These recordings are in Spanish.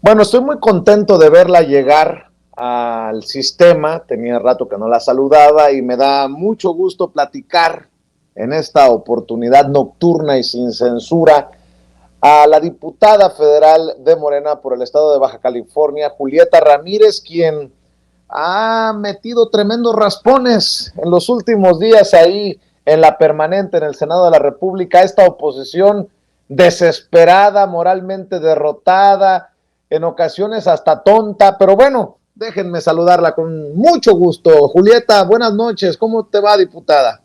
Bueno, estoy muy contento de verla llegar al sistema. Tenía rato que no la saludaba y me da mucho gusto platicar en esta oportunidad nocturna y sin censura a la diputada federal de Morena por el estado de Baja California, Julieta Ramírez, quien ha metido tremendos raspones en los últimos días ahí en la permanente en el Senado de la República, esta oposición desesperada, moralmente derrotada, en ocasiones hasta tonta, pero bueno, déjenme saludarla con mucho gusto. Julieta, buenas noches, ¿cómo te va, diputada?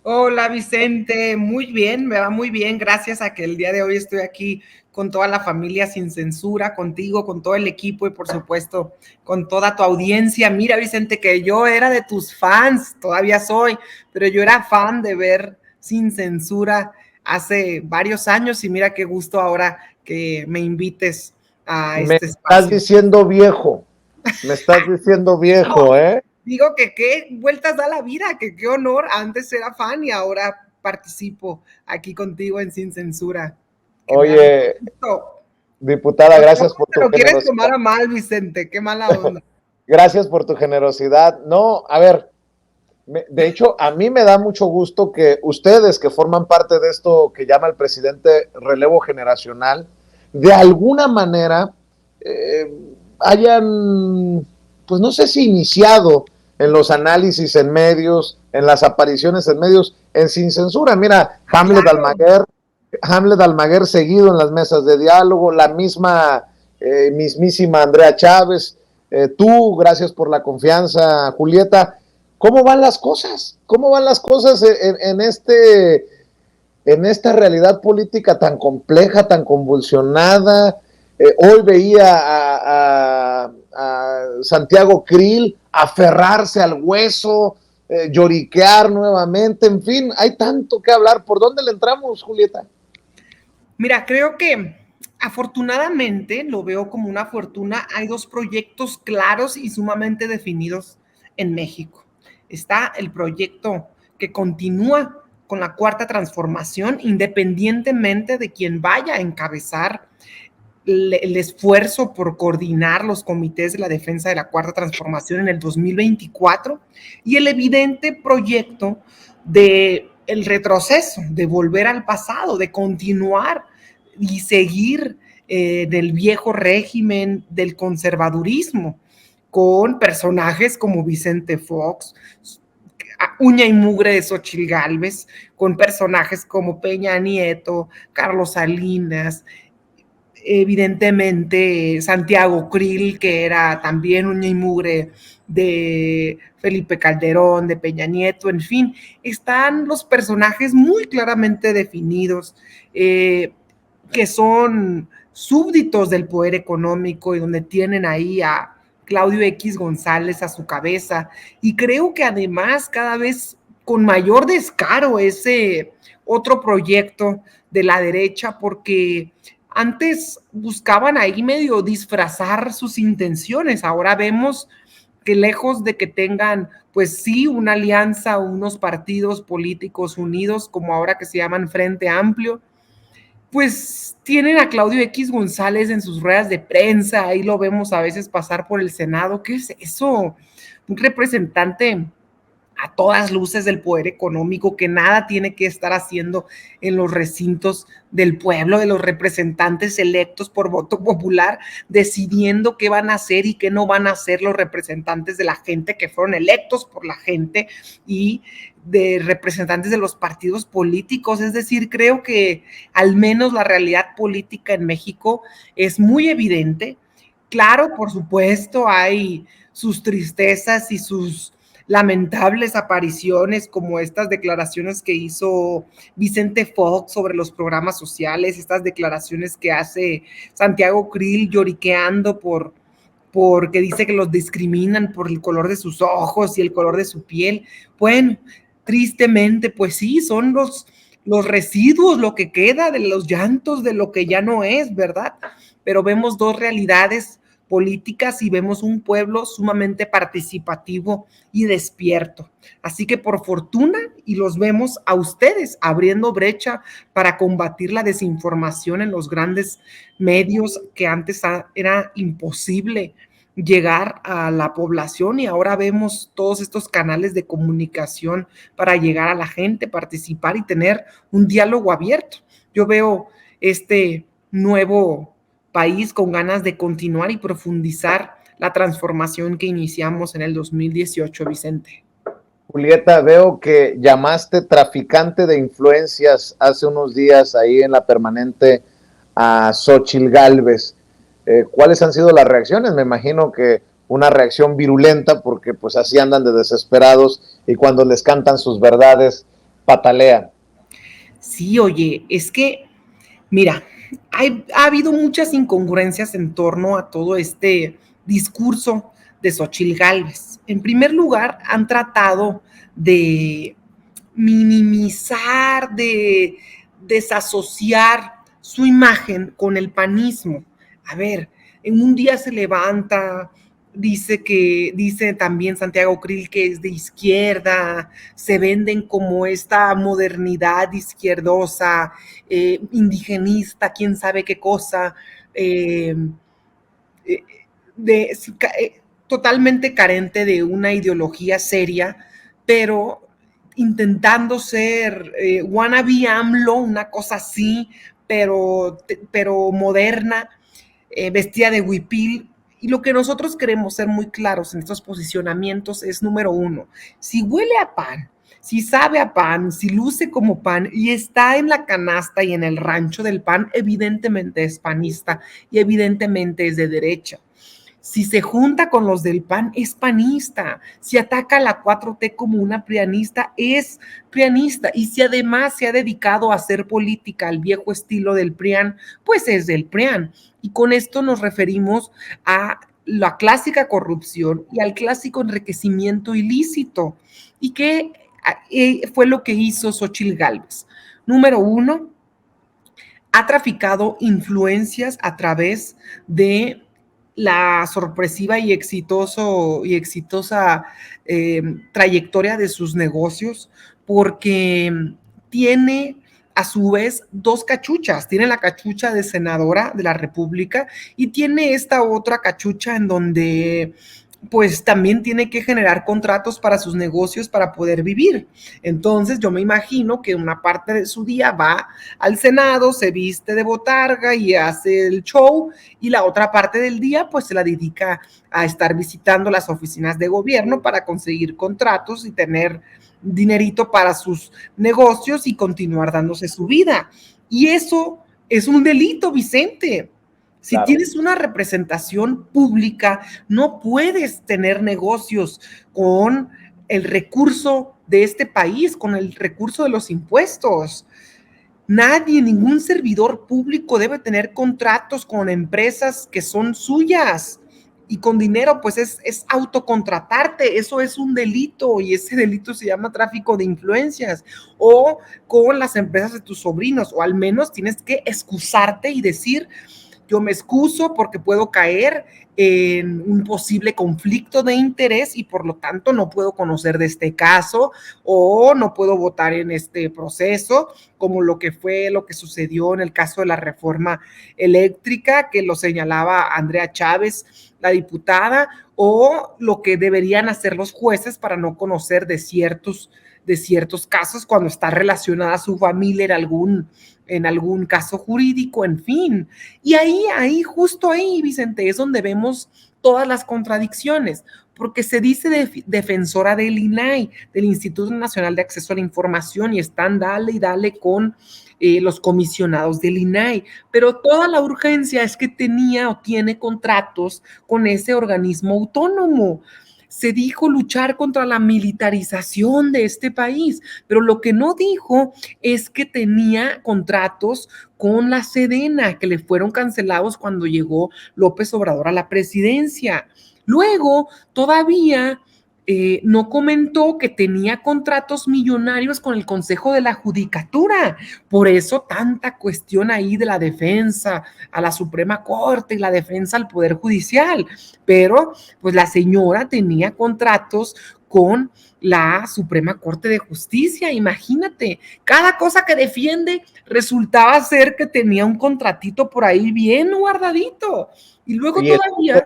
Hola Vicente, muy bien, me va muy bien, gracias a que el día de hoy estoy aquí con toda la familia sin censura, contigo, con todo el equipo y por supuesto con toda tu audiencia. Mira Vicente, que yo era de tus fans, todavía soy, pero yo era fan de ver Sin Censura hace varios años y mira qué gusto ahora que me invites a Me este estás espacio. diciendo viejo, me estás diciendo viejo, No, ¿eh? digo que qué vueltas da la vida, que qué honor. Antes era fan y ahora participo aquí contigo en Sin Censura, que me da mucho Oye, gusto. diputada, gracias Tampoco por te tu lo quieres generosidad. tomar a mal, Vicente, qué mala onda. Gracias por tu generosidad. No, a ver, de hecho, a mí me da mucho gusto que ustedes que forman parte de esto que llama el presidente relevo generacional, de alguna manera eh, hayan, pues no sé si iniciado en los análisis en medios, en las apariciones en medios, en Sin Censura. Mira, Claro, Hamlet Almaguer seguido en las mesas de diálogo, la misma mismísima Andrea Chávez, tú, gracias por la confianza, Julieta. ¿Cómo van las cosas? ¿Cómo van las cosas en esta realidad política tan compleja, tan convulsionada? Hoy veía a Santiago Krill aferrarse al hueso, lloriquear nuevamente, en fin, hay tanto que hablar. ¿Por dónde le entramos, Julieta? mira, creo que afortunadamente, lo veo como una fortuna, hay dos proyectos claros y sumamente definidos en México. Está el proyecto que continúa con la cuarta transformación, independientemente de quien vaya a encabezar el esfuerzo por coordinar los comités de la defensa de la cuarta transformación en el 2024 y el evidente proyecto de el retroceso, de volver al pasado, de continuar y seguir del viejo régimen del conservadurismo con personajes como Vicente Fox, uña y mugre de Xochitl Gálvez, con personajes como Peña Nieto, Carlos Salinas, evidentemente Santiago Krill, que era también uña y mugre de Felipe Calderón, de Peña Nieto, en fin, están los personajes muy claramente definidos, que son súbditos del poder económico y donde tienen ahí a Claudio X González a su cabeza. Y creo que además cada vez con mayor descaro ese otro proyecto de la derecha, porque antes buscaban ahí medio disfrazar sus intenciones, ahora vemos que lejos de que tengan, pues sí, una alianza, unos partidos políticos unidos, como ahora que se llaman Frente Amplio, pues tienen a Claudio X González en sus ruedas de prensa, ahí lo vemos a veces pasar por el Senado. ¿Qué es eso? Un representante a todas luces del poder económico, que nada tiene que estar haciendo en los recintos del pueblo, de los representantes electos por voto popular, decidiendo qué van a hacer y qué no van a hacer los representantes de la gente que fueron electos por la gente y de representantes de los partidos políticos. Es decir, creo que al menos la realidad política en México es muy evidente. Claro, por supuesto, hay sus tristezas y sus lamentables apariciones como estas declaraciones que hizo Vicente Fox sobre los programas sociales, estas declaraciones que hace Santiago Krill lloriqueando porque dice que los discriminan por el color de sus ojos y el color de su piel. Bueno, tristemente, pues sí, son los residuos, lo que queda de los llantos, de lo que ya no es, ¿verdad? Pero vemos dos realidades políticas y vemos un pueblo sumamente participativo y despierto. Así que por fortuna, y los vemos a ustedes abriendo brecha para combatir la desinformación en los grandes medios que antes era imposible llegar a la población, y ahora vemos todos estos canales de comunicación para llegar a la gente, participar y tener un diálogo abierto. Yo veo este nuevo país con ganas de continuar y profundizar la transformación que iniciamos en el 2018, Vicente. Julieta, veo que llamaste traficante de influencias hace unos días ahí en la permanente a Xóchitl Gálvez. ¿Cuáles han sido las reacciones? Me imagino que una reacción virulenta, porque pues así andan de desesperados y cuando les cantan sus verdades patalean. Sí, oye, es que, mira, ha habido muchas incongruencias en torno a todo este discurso de Xóchitl Gálvez. En primer lugar, han tratado de minimizar, de desasociar su imagen con el panismo. A ver, en un día se levanta, dice también Santiago Krill que es de izquierda, se venden como esta modernidad izquierdosa, indigenista, quién sabe qué cosa, eh, eh, de, totalmente carente de una ideología seria, pero intentando ser wannabe AMLO, una cosa así, pero moderna, vestida de huipil. Y lo que nosotros queremos ser muy claros en estos posicionamientos es, número uno, si huele a pan, si sabe a pan, si luce como pan y está en la canasta y en el rancho del pan, evidentemente es panista y evidentemente es de derecha. Si se junta con los del PAN, es panista. Si ataca a la 4T como una prianista, es prianista. Y si además se ha dedicado a hacer política al viejo estilo del PRIAN, pues es del PRIAN. Y con esto nos referimos a la clásica corrupción y al clásico enriquecimiento ilícito. ¿Y qué fue lo que hizo Xóchitl Gálvez? Número uno, ha traficado influencias a través de la sorpresiva y exitosa trayectoria de sus negocios, porque tiene a su vez dos cachuchas. Tiene la cachucha de senadora de la República y tiene esta otra cachucha en donde pues también tiene que generar contratos para sus negocios para poder vivir. Entonces yo me imagino que una parte de su día va al Senado, se viste de botarga y hace el show, y la otra parte del día pues se la dedica a estar visitando las oficinas de gobierno para conseguir contratos y tener dinerito para sus negocios y continuar dándose su vida. Y eso es un delito, Vicente. Si Claro. tienes una representación pública, no puedes tener negocios con el recurso de este país, con el recurso de los impuestos. Nadie, ningún servidor público debe tener contratos con empresas que son suyas. Y con dinero, pues es autocontratarte, eso es un delito y ese delito se llama tráfico de influencias, o con las empresas de tus sobrinos, o al menos tienes que excusarte y decir, yo me excuso porque puedo caer en un posible conflicto de interés y por lo tanto no puedo conocer de este caso o no puedo votar en este proceso, como lo que sucedió en el caso de la reforma eléctrica, que lo señalaba Andrea Chávez, la diputada, o lo que deberían hacer los jueces para no conocer de ciertos casos cuando está relacionada su familia en algún caso jurídico, en fin. Y justo ahí, Vicente, es donde vemos todas las contradicciones, porque se dice defensora del INAI, del Instituto Nacional de Acceso a la Información, y están dale y dale con los comisionados del INAI, pero toda la urgencia es que tenía o tiene contratos con ese organismo autónomo. Se dijo luchar contra la militarización de este país, pero lo que no dijo es que tenía contratos con la Sedena, que le fueron cancelados cuando llegó López Obrador a la presidencia. Luego, todavía no comentó que tenía contratos millonarios con el Consejo de la Judicatura. Por eso tanta cuestión ahí de la defensa a la Suprema Corte y la defensa al Poder Judicial. Pero pues la señora tenía contratos con la Suprema Corte de Justicia. Imagínate, cada cosa que defiende resultaba ser que tenía un contratito por ahí bien guardadito. Y luego Y todavía, y el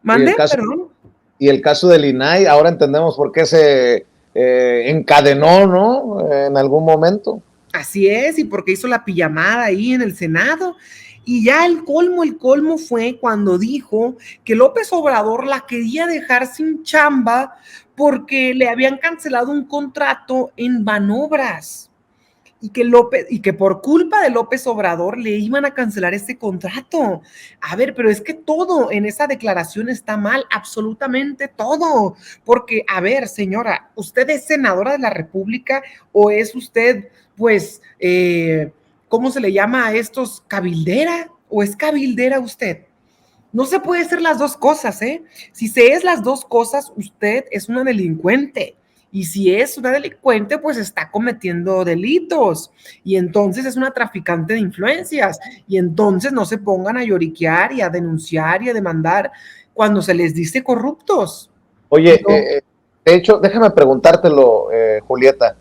mandé, caso, perdón. y el caso del INAI, ahora entendemos por qué se encadenó, ¿no? En algún momento. Así es, y porque hizo la pijamada ahí en el Senado. Y ya el colmo fue cuando dijo que López Obrador la quería dejar sin chamba porque le habían cancelado un contrato en Banobras y que por culpa de López Obrador le iban a cancelar ese contrato. A ver, pero es que todo en esa declaración está mal, absolutamente todo. Porque, a ver, señora, ¿usted es senadora de la República o es usted, pues, ¿cómo se le llama a estos? ¿Cabildera? ¿O es cabildera usted? No se puede ser las dos cosas, ¿eh? Si se es las dos cosas, usted es una delincuente. Y si es una delincuente, pues está cometiendo delitos. Y entonces es una traficante de influencias. Y entonces no se pongan a lloriquear y a denunciar y a demandar cuando se les dice corruptos. Oye, No, de hecho, déjame preguntártelo, Julieta.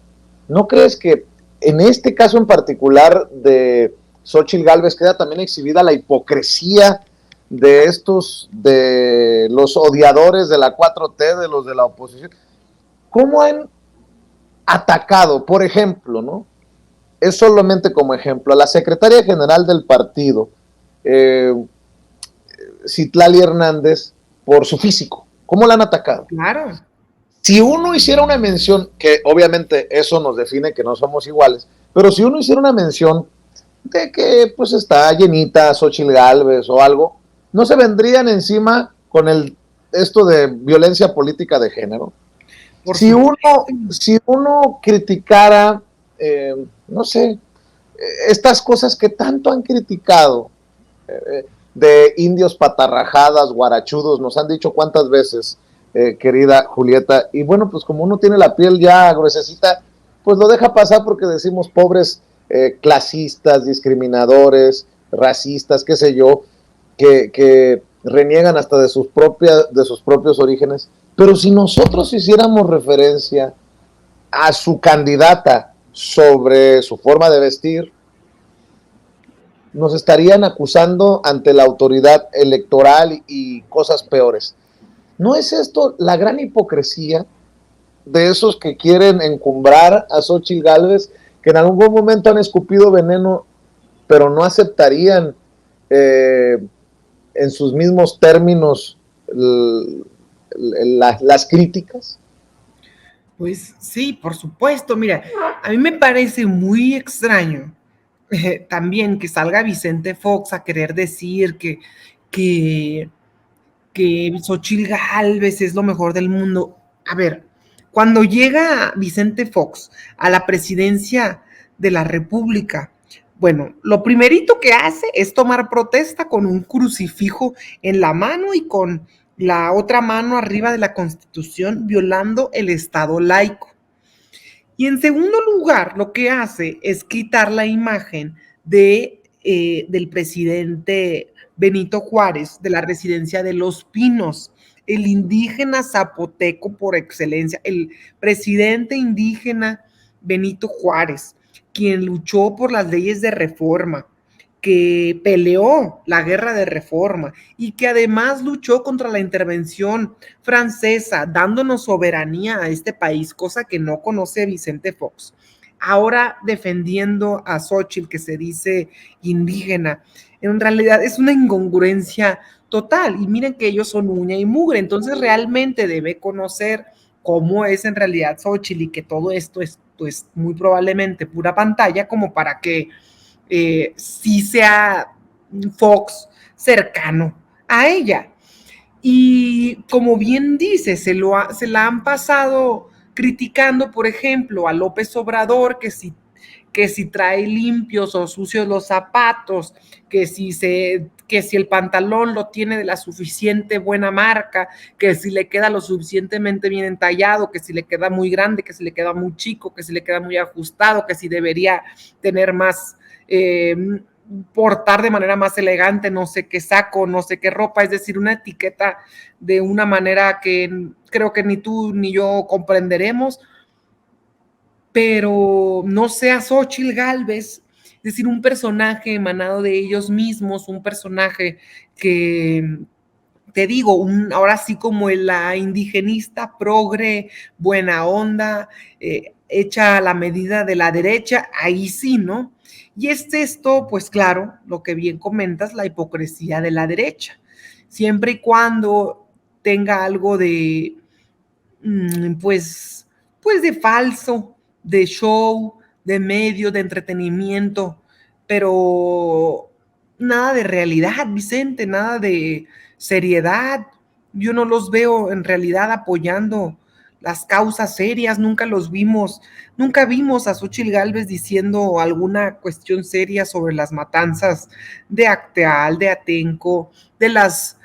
¿No crees que en este caso en particular de Xóchitl Gálvez queda también exhibida la hipocresía de estos, de los odiadores de la 4T, de los de la oposición? ¿Cómo han atacado, por ejemplo, ¿no? Es solamente como ejemplo, a la secretaria general del partido, eh, Citlali Hernández, por su físico? ¿Cómo la han atacado? claro. Si uno hiciera una mención, que obviamente eso nos define que no somos iguales, pero si uno hiciera una mención de que pues está llenita Xóchitl Gálvez o algo, no se vendrían encima con esto de violencia política de género. Por Si supuesto. uno, si uno criticara, no sé, estas cosas que tanto han criticado, de indios patarrajadas, guarachudos, nos han dicho cuántas veces, querida Julieta, y bueno, pues como uno tiene la piel ya gruesecita, pues lo deja pasar porque decimos pobres clasistas, discriminadores, racistas, qué sé yo, que reniegan hasta de sus propios orígenes. Pero si nosotros hiciéramos referencia a su candidata sobre su forma de vestir, nos estarían acusando ante la autoridad electoral y cosas peores. ¿No es esto la gran hipocresía de esos que quieren encumbrar a Xóchitl Gálvez, que en algún momento han escupido veneno, pero no aceptarían eh, en sus mismos términos las críticas? Pues sí, por supuesto. Mira, a mí me parece muy extraño también que salga Vicente Fox a querer decir que, que Xochitl Gálvez es lo mejor del mundo. A ver, cuando llega Vicente Fox a la presidencia de la República, bueno, lo primerito que hace es tomar protesta con un crucifijo en la mano y con la otra mano arriba de la Constitución, violando el Estado laico. Y en segundo lugar, lo que hace es quitar la imagen del presidente Benito Juárez, de la residencia de Los Pinos, el indígena zapoteco por excelencia, el presidente indígena Benito Juárez, quien luchó por las leyes de reforma, que peleó la guerra de reforma y que además luchó contra la intervención francesa, dándonos soberanía a este país, cosa que no conoce Vicente Fox. Ahora defendiendo a Xochitl, que se dice indígena, en realidad es una incongruencia total. Y miren que ellos son uña y mugre, entonces realmente debe conocer cómo es en realidad Xochitl y que todo esto es pues, muy probablemente pura pantalla, como para que sí sea Fox cercano a ella. Y como bien dice, se la han pasado criticando, por ejemplo, a López Obrador, que si trae limpios o sucios los zapatos, que si se que si el pantalón lo tiene de la suficiente buena marca, que si le queda lo suficientemente bien entallado, que si le queda muy grande, que si le queda muy chico, que si le queda muy ajustado, que si debería tener más, portar de manera más elegante, no sé qué saco, no sé qué ropa, es decir, una etiqueta de una manera que creo que ni tú ni yo comprenderemos, pero no sea Xóchitl Gálvez, es decir, un personaje emanado de ellos mismos, un personaje que, te digo, ahora sí como la indigenista progre, buena onda, hecha a la medida de la derecha, ahí sí, ¿no? Y es esto, pues claro, lo que bien comentas, la hipocresía de la derecha. Siempre y cuando tenga algo de, pues, pues de falso, de show, de medio, de entretenimiento, pero nada de realidad, Vicente, nada de seriedad. Yo no los veo en realidad apoyando las causas serias, nunca vimos a Xóchitl Gálvez diciendo alguna cuestión seria sobre las matanzas de Acteal, de Atenco, de las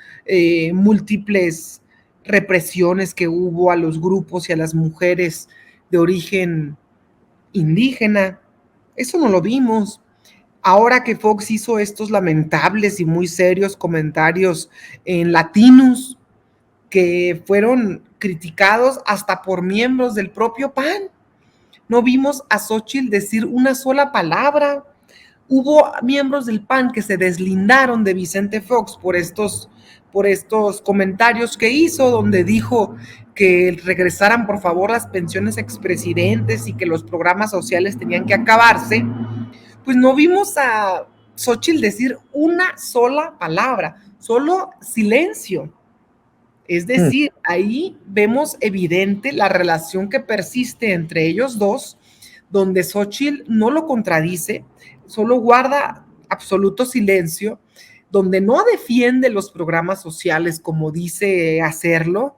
múltiples represiones que hubo a los grupos y a las mujeres de origen indígena. Eso no lo vimos. Ahora que Fox hizo estos lamentables y muy serios comentarios en Latinos, que fueron criticados hasta por miembros del propio PAN, no vimos a Xóchitl decir una sola palabra. Hubo miembros del PAN que se deslindaron de Vicente Fox por estos comentarios que hizo, donde dijo que regresaran por favor las pensiones a expresidentes y que los programas sociales tenían que acabarse. Pues no vimos a Xóchitl decir una sola palabra, solo silencio. Es decir, ahí vemos evidente la relación que persiste entre ellos dos, donde Xóchitl no lo contradice, solo guarda absoluto silencio, donde no defiende los programas sociales como dice hacerlo,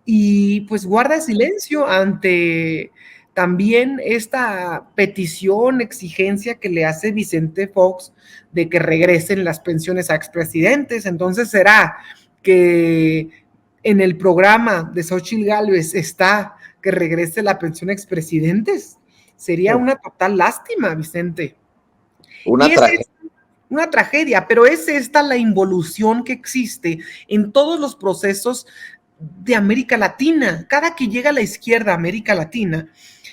y pues guarda silencio ante también esta petición, exigencia que le hace Vicente Fox de que regresen las pensiones a expresidentes. Entonces, ¿será que en el programa de Xóchitl Gálvez está que regrese la pensión a expresidentes? Sería una total lástima, Vicente. Una Y es tragedia. una tragedia, pero es esta la involución que existe en todos los procesos de América Latina. Cada que llega la izquierda a América Latina,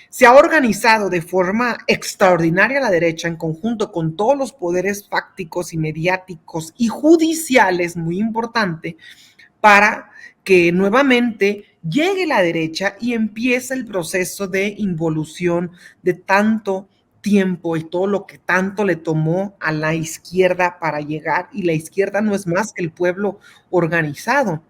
se ha organizado de forma extraordinaria la derecha en conjunto con todos los poderes fácticos y mediáticos y judiciales, muy importante, para que nuevamente llegue la derecha y empiece el proceso de involución de tanto tiempo y todo lo que tanto le tomó a la izquierda para llegar, y la izquierda no es más que el pueblo organizado.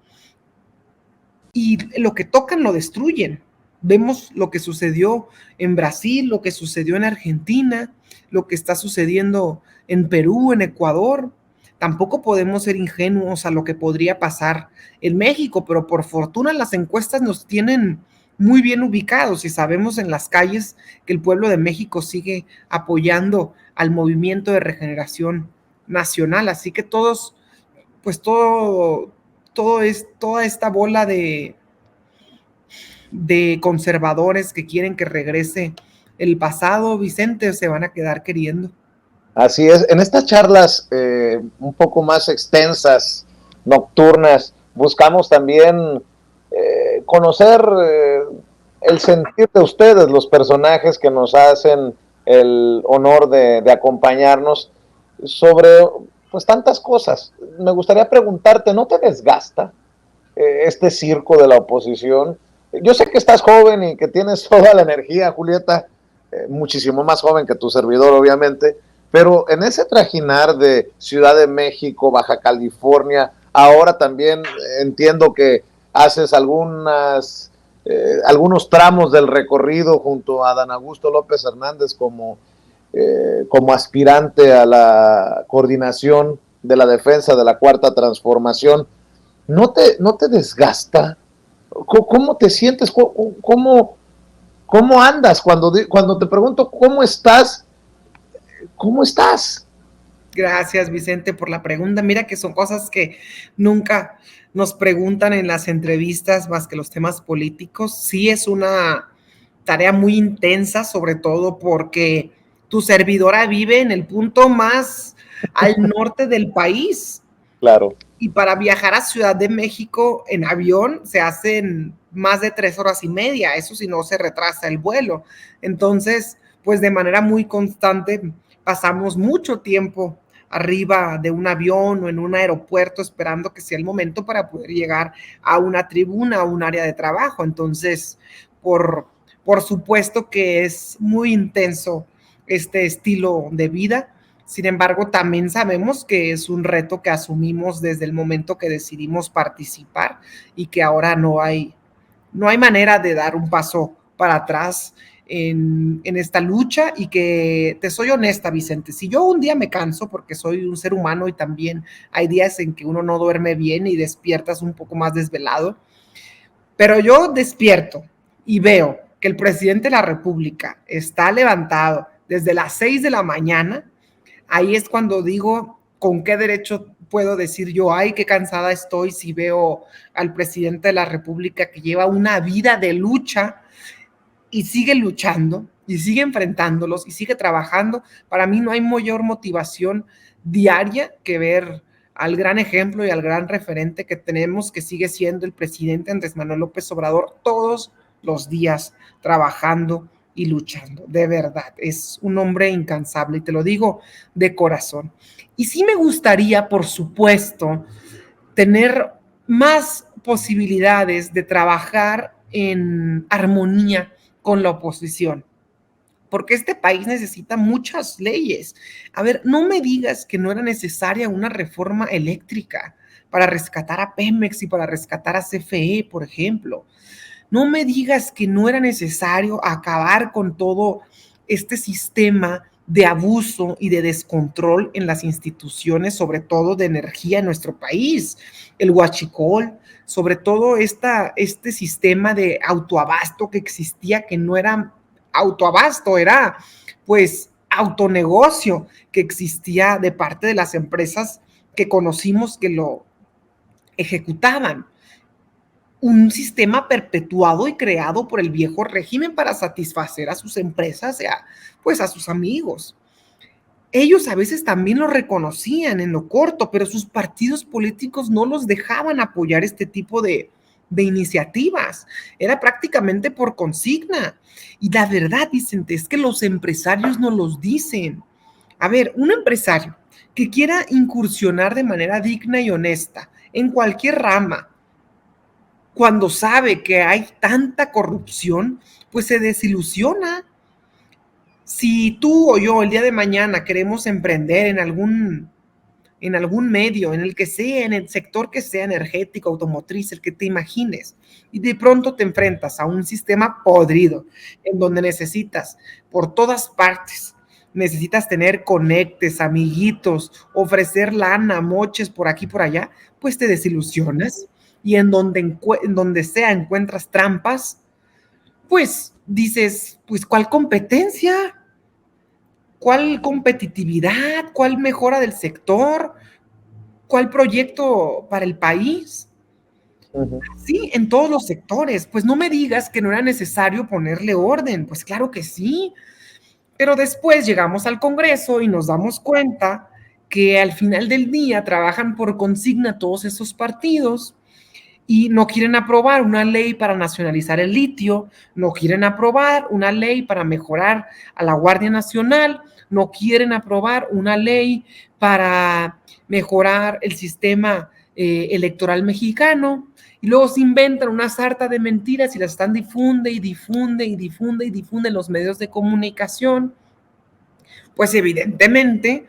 Y lo que tocan lo destruyen. Vemos lo que sucedió en Brasil, lo que sucedió en Argentina, lo que está sucediendo en Perú, en Ecuador. Tampoco podemos ser ingenuos a lo que podría pasar en México, pero por fortuna las encuestas nos tienen muy bien ubicados y sabemos en las calles que el pueblo de México sigue apoyando al movimiento de regeneración nacional. Así que todos, pues toda esta bola de conservadores que quieren que regrese el pasado, Vicente, se van a quedar queriendo. Así es, en estas charlas un poco más extensas, nocturnas, buscamos también conocer el sentir de ustedes, los personajes que nos hacen el honor de acompañarnos sobre pues tantas cosas. Me gustaría preguntarte, ¿no te desgasta este circo de la oposición? Yo sé que estás joven y que tienes toda la energía, Julieta, muchísimo más joven que tu servidor, obviamente, pero en ese trajinar de Ciudad de México, Baja California, ahora también entiendo que haces algunos tramos del recorrido junto a Dan Augusto López Hernández como aspirante a la coordinación de la defensa de la Cuarta Transformación. ¿No te desgasta? ¿Cómo te sientes? ¿Cómo andas? Cuando te pregunto cómo estás, ¿cómo estás? Gracias, Vicente, por la pregunta. Mira que son cosas que nunca nos preguntan en las entrevistas más que los temas políticos. Sí es una tarea muy intensa, sobre todo porque tu servidora vive en el punto más al norte del país Claro. y para viajar a Ciudad de México en avión se hacen más de 3 horas y media, eso si no se retrasa el vuelo. Entonces, pues de manera muy constante pasamos mucho tiempo arriba de un avión o en un aeropuerto esperando que sea el momento para poder llegar a una tribuna o un área de trabajo. Entonces, por supuesto que es muy intenso este estilo de vida. Sin embargo, también sabemos que es un reto que asumimos desde el momento que decidimos participar y que ahora no hay manera de dar un paso para atrás en esta lucha y que te soy honesta, Vicente, si yo un día me canso porque soy un ser humano y también hay días en que uno no duerme bien y despiertas un poco más desvelado, pero yo despierto y veo que el presidente de la República está levantado desde las 6 de la mañana, ahí es cuando digo, ¿con qué derecho puedo decir yo, ay, qué cansada estoy si veo al presidente de la República que lleva una vida de lucha y sigue luchando y sigue enfrentándolos y sigue trabajando? Para mí no hay mayor motivación diaria que ver al gran ejemplo y al gran referente que tenemos, que sigue siendo el presidente Andrés Manuel López Obrador, todos los días trabajando y luchando. De verdad, es un hombre incansable y te lo digo de corazón. Y sí me gustaría, por supuesto, tener más posibilidades de trabajar en armonía con la oposición, porque este país necesita muchas leyes. A ver, no me digas que no era necesaria una reforma eléctrica para rescatar a Pemex y para rescatar a CFE, por ejemplo. No me digas que no era necesario acabar con todo este sistema de abuso y de descontrol en las instituciones, sobre todo de energía en nuestro país, el huachicol, sobre todo este sistema de autoabasto que existía, que no era autoabasto, era pues autonegocio que existía de parte de las empresas que conocimos que lo ejecutaban, un sistema perpetuado y creado por el viejo régimen para satisfacer a sus empresas, pues a sus amigos. Ellos a veces también lo reconocían en lo corto, pero sus partidos políticos no los dejaban apoyar este tipo de iniciativas. Era prácticamente por consigna. Y la verdad, Vicente, es que los empresarios no los dicen. A ver, un empresario que quiera incursionar de manera digna y honesta en cualquier rama, cuando sabe que hay tanta corrupción, pues se desilusiona. Si tú o yo el día de mañana queremos emprender en algún medio, en el que sea, en el sector que sea energético, automotriz, el que te imagines, y de pronto te enfrentas a un sistema podrido, en donde necesitas por todas partes, necesitas tener conectes, amiguitos, ofrecer lana, moches por aquí, por allá, pues te desilusionas y en donde sea encuentras trampas, pues dices, pues ¿cuál competencia? ¿Cuál competitividad? ¿Cuál mejora del sector? ¿Cuál proyecto para el país? Ujú. Sí, en todos los sectores. Pues no me digas que no era necesario ponerle orden. Pues claro que sí. Pero después llegamos al Congreso y nos damos cuenta que al final del día trabajan por consigna todos esos partidos y no quieren aprobar una ley para nacionalizar el litio, no quieren aprobar una ley para mejorar a la Guardia Nacional, no quieren aprobar una ley para mejorar el sistema electoral mexicano, y luego se inventan una sarta de mentiras y las están difunde y difunde y difunde y difunde en los medios de comunicación. Pues evidentemente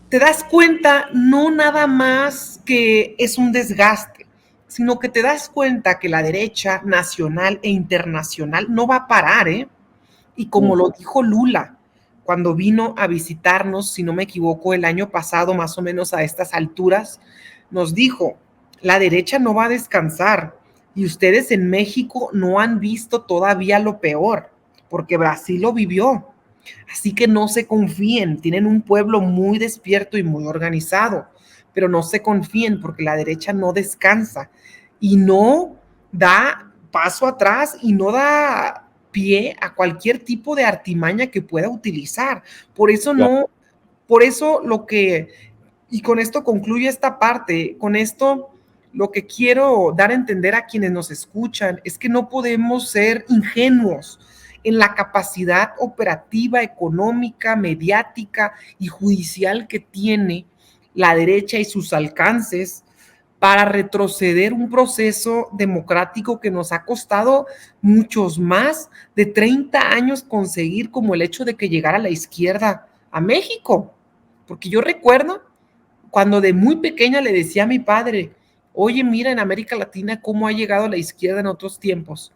te das cuenta no nada más que es un desgaste, sino que te das cuenta que la derecha nacional e internacional no va a parar, ¿eh? Y como lo dijo Lula cuando vino a visitarnos, si no me equivoco, el año pasado, más o menos a estas alturas, nos dijo, la derecha no va a descansar y ustedes en México no han visto todavía lo peor, porque Brasil lo vivió. Así que no se confíen, tienen un pueblo muy despierto y muy organizado, pero no se confíen porque la derecha no descansa y no da paso atrás y no da pie a cualquier tipo de artimaña que pueda utilizar. Por eso Claro. no, por eso lo que, y con esto concluyo esta parte, con esto lo que quiero dar a entender a quienes nos escuchan es que no podemos ser ingenuos en la capacidad operativa, económica, mediática y judicial que tiene la derecha y sus alcances para retroceder un proceso democrático que nos ha costado muchos más de 30 años conseguir, como el hecho de que llegara la izquierda a México. Porque yo recuerdo cuando de muy pequeña le decía a mi padre, oye, mira en América Latina cómo ha llegado la izquierda en otros tiempos.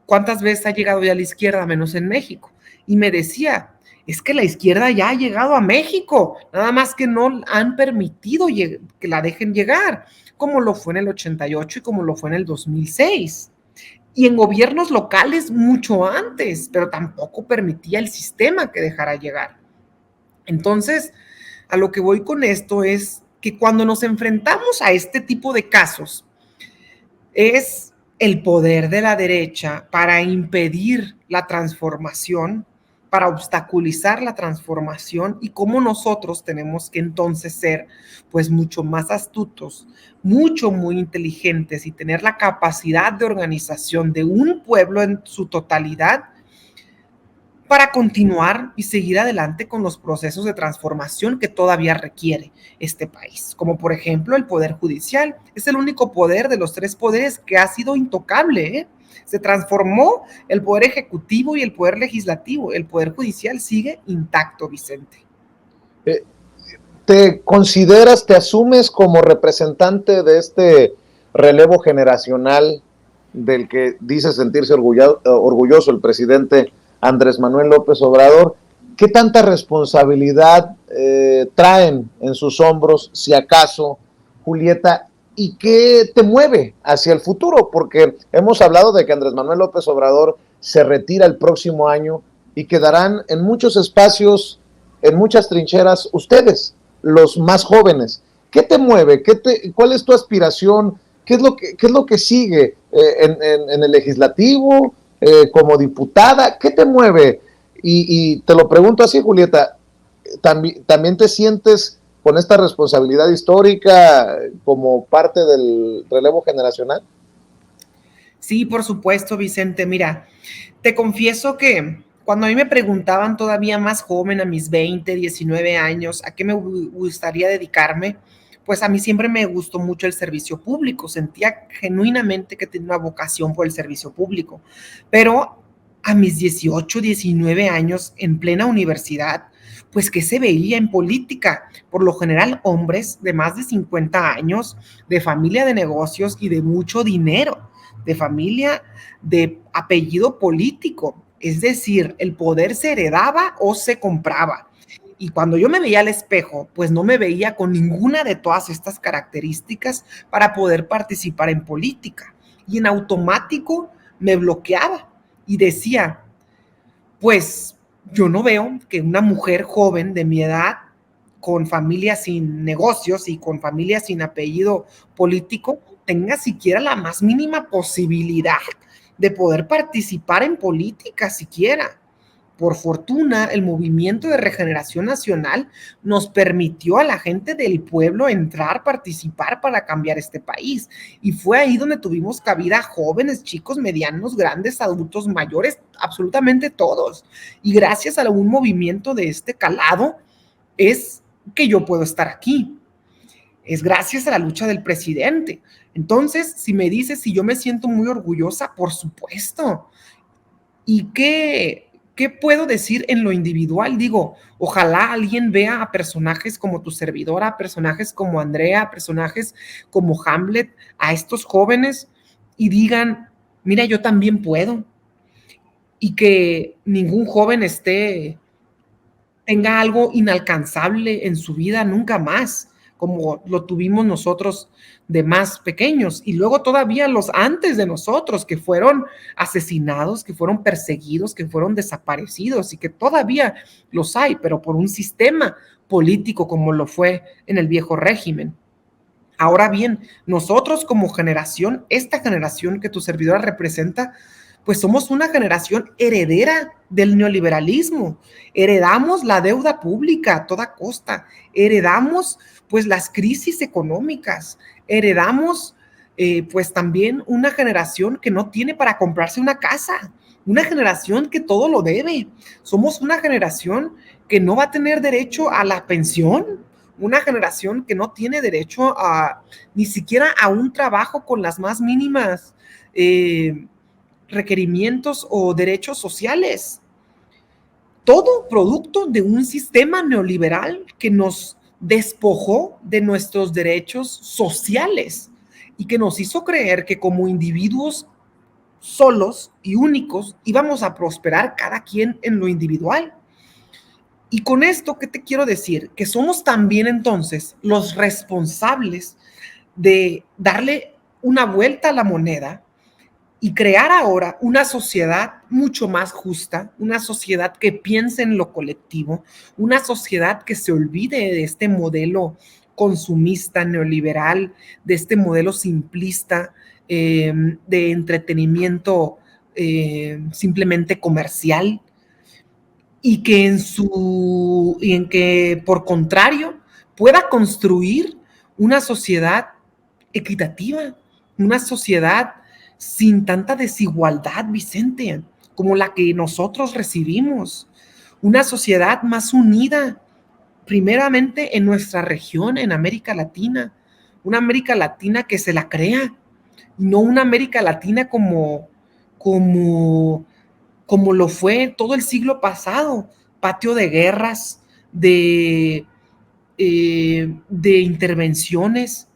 ¿Cuántas veces ha llegado ya la izquierda, menos en México? Y me decía, es que la izquierda ya ha llegado a México, nada más que no han permitido que la dejen llegar, como lo fue en el 88 y como lo fue en el 2006. Y en gobiernos locales mucho antes, pero tampoco permitía el sistema que dejara llegar. Entonces, a lo que voy con esto es que cuando nos enfrentamos a este tipo de casos, es el poder de la derecha para impedir la transformación, para obstaculizar la transformación y cómo nosotros tenemos que entonces ser pues mucho más astutos, muy inteligentes y tener la capacidad de organización de un pueblo en su totalidad para continuar y seguir adelante con los procesos de transformación que todavía requiere este país, como por ejemplo el Poder Judicial. Es el único poder de los tres poderes que ha sido intocable, ¿eh? Se transformó el Poder Ejecutivo y el Poder Legislativo. El Poder Judicial sigue intacto, Vicente. Eh, ¿Te consideras, te asumes como representante de este relevo generacional del que dice sentirse orgulloso el presidente Andrés Manuel López Obrador? ¿Qué tanta responsabilidad traen en sus hombros, si acaso, Julieta? ¿Y qué te mueve hacia el futuro? Porque hemos hablado de que Andrés Manuel López Obrador se retira el próximo año y quedarán en muchos espacios, en muchas trincheras, ustedes, los más jóvenes. ¿Qué te mueve? ¿Cuál es tu aspiración? ¿Qué es lo que sigue en el legislativo, como diputada? ¿Qué te mueve? Y te lo pregunto así, Julieta, ¿también te sientes con esta responsabilidad histórica como parte del relevo generacional? Sí, por supuesto, Vicente. Mira, te confieso que cuando a mí me preguntaban todavía más joven, a mis 20, 19 años, a qué me gustaría dedicarme, pues a mí siempre me gustó mucho el servicio público. Sentía genuinamente que tenía una vocación por el servicio público. Pero a mis 18, 19 años, en plena universidad, pues ¿qué se veía en política? Por lo general, hombres de más de 50 años, de familia de negocios y de mucho dinero, de familia de apellido político. Es decir, el poder se heredaba o se compraba. Y cuando yo me veía al espejo, pues no me veía con ninguna de todas estas características para poder participar en política. Y en automático me bloqueaba y decía, pues yo no veo que una mujer joven de mi edad, con familia sin negocios y con familia sin apellido político, tenga siquiera la más mínima posibilidad de poder participar en política siquiera. Por fortuna, el movimiento de regeneración nacional nos permitió a la gente del pueblo entrar, participar para cambiar este país. Y fue ahí donde tuvimos cabida jóvenes, chicos, medianos, grandes, adultos, mayores, absolutamente todos. Y gracias a un movimiento de este calado es que yo puedo estar aquí. Es gracias a la lucha del presidente. Entonces, si me dices si yo me siento muy orgullosa, por supuesto. ¿Y qué puedo decir en lo individual? Digo, ojalá alguien vea a personajes como tu servidora, a personajes como Andrea, a personajes como Hamlet, a estos jóvenes y digan, mira, yo también puedo. Y que ningún joven tenga algo inalcanzable en su vida nunca más, como lo tuvimos nosotros de más pequeños, y luego todavía los antes de nosotros, que fueron asesinados, que fueron perseguidos, que fueron desaparecidos, y que todavía los hay, pero por un sistema político como lo fue en el viejo régimen. Ahora bien, nosotros como generación, esta generación que tu servidora representa, pues somos una generación heredera del neoliberalismo. Heredamos la deuda pública a toda costa, heredamos pues las crisis económicas, heredamos pues también una generación que no tiene para comprarse una casa, una generación que todo lo debe. Somos una generación que no va a tener derecho a la pensión, una generación que no tiene derecho a ni siquiera a un trabajo con las más mínimas requerimientos o derechos sociales. Todo producto de un sistema neoliberal que nos despojó de nuestros derechos sociales y que nos hizo creer que como individuos solos y únicos íbamos a prosperar cada quien en lo individual. Y con esto, ¿qué te quiero decir? Que somos también entonces los responsables de darle una vuelta a la moneda y crear ahora una sociedad mucho más justa, una sociedad que piense en lo colectivo, una sociedad que se olvide de este modelo consumista, neoliberal, de este modelo simplista de entretenimiento simplemente comercial, y en que por contrario pueda construir una sociedad equitativa, una sociedad sin tanta desigualdad, Vicente, como la que nosotros recibimos, una sociedad más unida, primeramente en nuestra región, en América Latina, una América Latina que se la crea, y no una América Latina como como lo fue todo el siglo pasado, patio de guerras, de intervenciones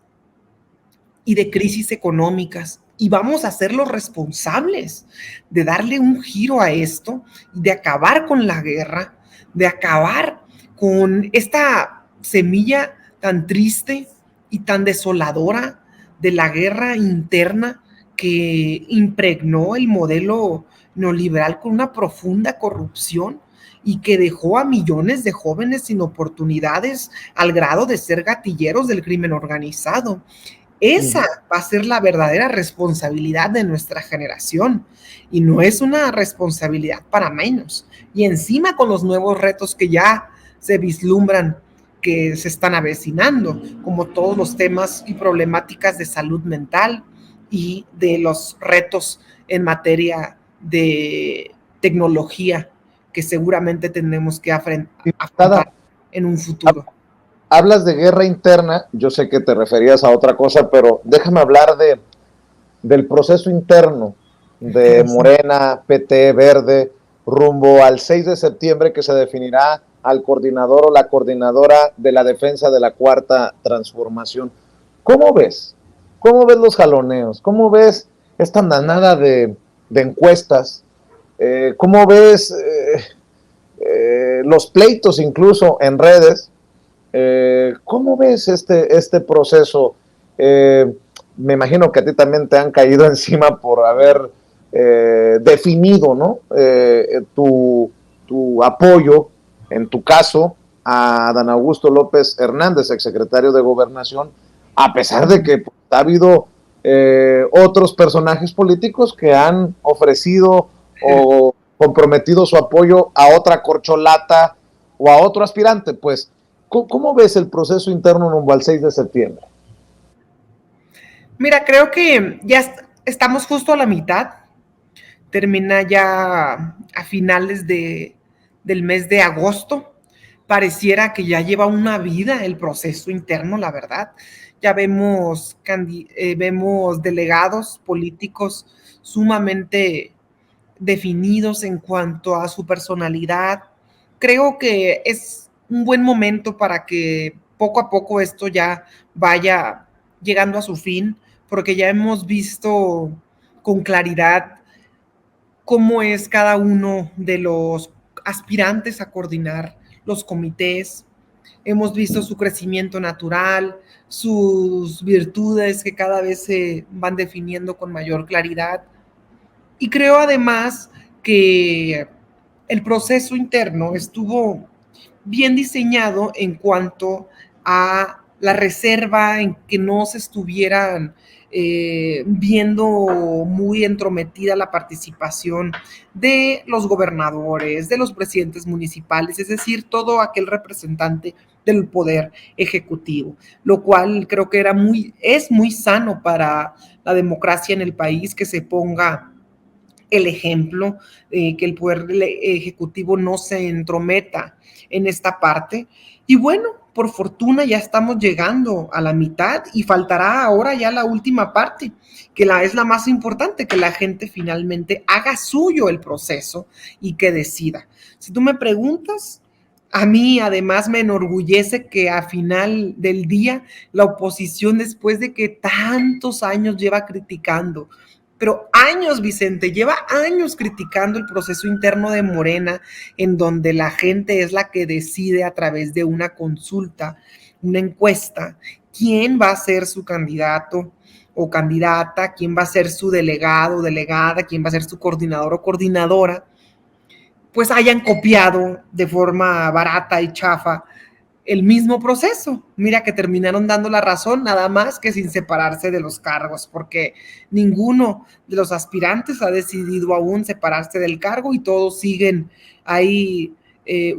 y de crisis económicas. Y vamos a ser los responsables de darle un giro a esto, de acabar con la guerra, de acabar con esta semilla tan triste y tan desoladora de la guerra interna que impregnó el modelo neoliberal con una profunda corrupción y que dejó a millones de jóvenes sin oportunidades al grado de ser gatilleros del crimen organizado. Esa va a ser la verdadera responsabilidad de nuestra generación y no es una responsabilidad para menos. Y encima con los nuevos retos que ya se vislumbran, que se están avecinando, como todos los temas y problemáticas de salud mental y de los retos en materia de tecnología que seguramente tenemos que afrontar en un futuro. Hablas de guerra interna, yo sé que te referías a otra cosa, pero déjame hablar del proceso interno de Morena, PT, Verde, rumbo al 6 de septiembre que se definirá al coordinador o la coordinadora de la defensa de la cuarta transformación. ¿Cómo ves? ¿Cómo ves los jaloneos? ¿Cómo ves esta andanada de encuestas? ¿Cómo ves los pleitos incluso en redes? ¿Cómo ves este proceso? Me imagino que a ti también te han caído encima por haber definido, ¿no? Tu apoyo, en tu caso, a Dan Augusto López Hernández, exsecretario de Gobernación, a pesar de que pues, ha habido otros personajes políticos que han ofrecido o comprometido su apoyo a otra corcholata o a otro aspirante, pues. ¿Cómo ves el proceso interno rumbo al 6 de septiembre? Mira, creo que ya estamos justo a la mitad. Termina ya a finales del mes de agosto. Pareciera que ya lleva una vida el proceso interno, la verdad. Ya vemos delegados políticos sumamente definidos en cuanto a su personalidad. Creo que es un buen momento para que poco a poco esto ya vaya llegando a su fin, porque ya hemos visto con claridad cómo es cada uno de los aspirantes a coordinar los comités, hemos visto su crecimiento natural, sus virtudes que cada vez se van definiendo con mayor claridad. Y creo además que el proceso interno estuvo bien diseñado en cuanto a la reserva, en que no se estuvieran viendo muy entrometida la participación de los gobernadores, de los presidentes municipales, es decir, todo aquel representante del poder ejecutivo, lo cual creo que es muy sano para la democracia en el país que se ponga el ejemplo, que el poder ejecutivo no se entrometa en esta parte. Y bueno, por fortuna ya estamos llegando a la mitad y faltará ahora ya la última parte, que es la más importante, que la gente finalmente haga suyo el proceso y que decida. Si tú me preguntas, a mí además me enorgullece que a final del día la oposición, después de que tantos años lleva criticando, pero años, Vicente, lleva años criticando el proceso interno de Morena, en donde la gente es la que decide a través de una consulta, una encuesta, quién va a ser su candidato o candidata, quién va a ser su delegado o delegada, quién va a ser su coordinador o coordinadora, pues hayan copiado de forma barata y chafa el mismo proceso. Mira que terminaron dando la razón, nada más que sin separarse de los cargos, porque ninguno de los aspirantes ha decidido aún separarse del cargo y todos siguen ahí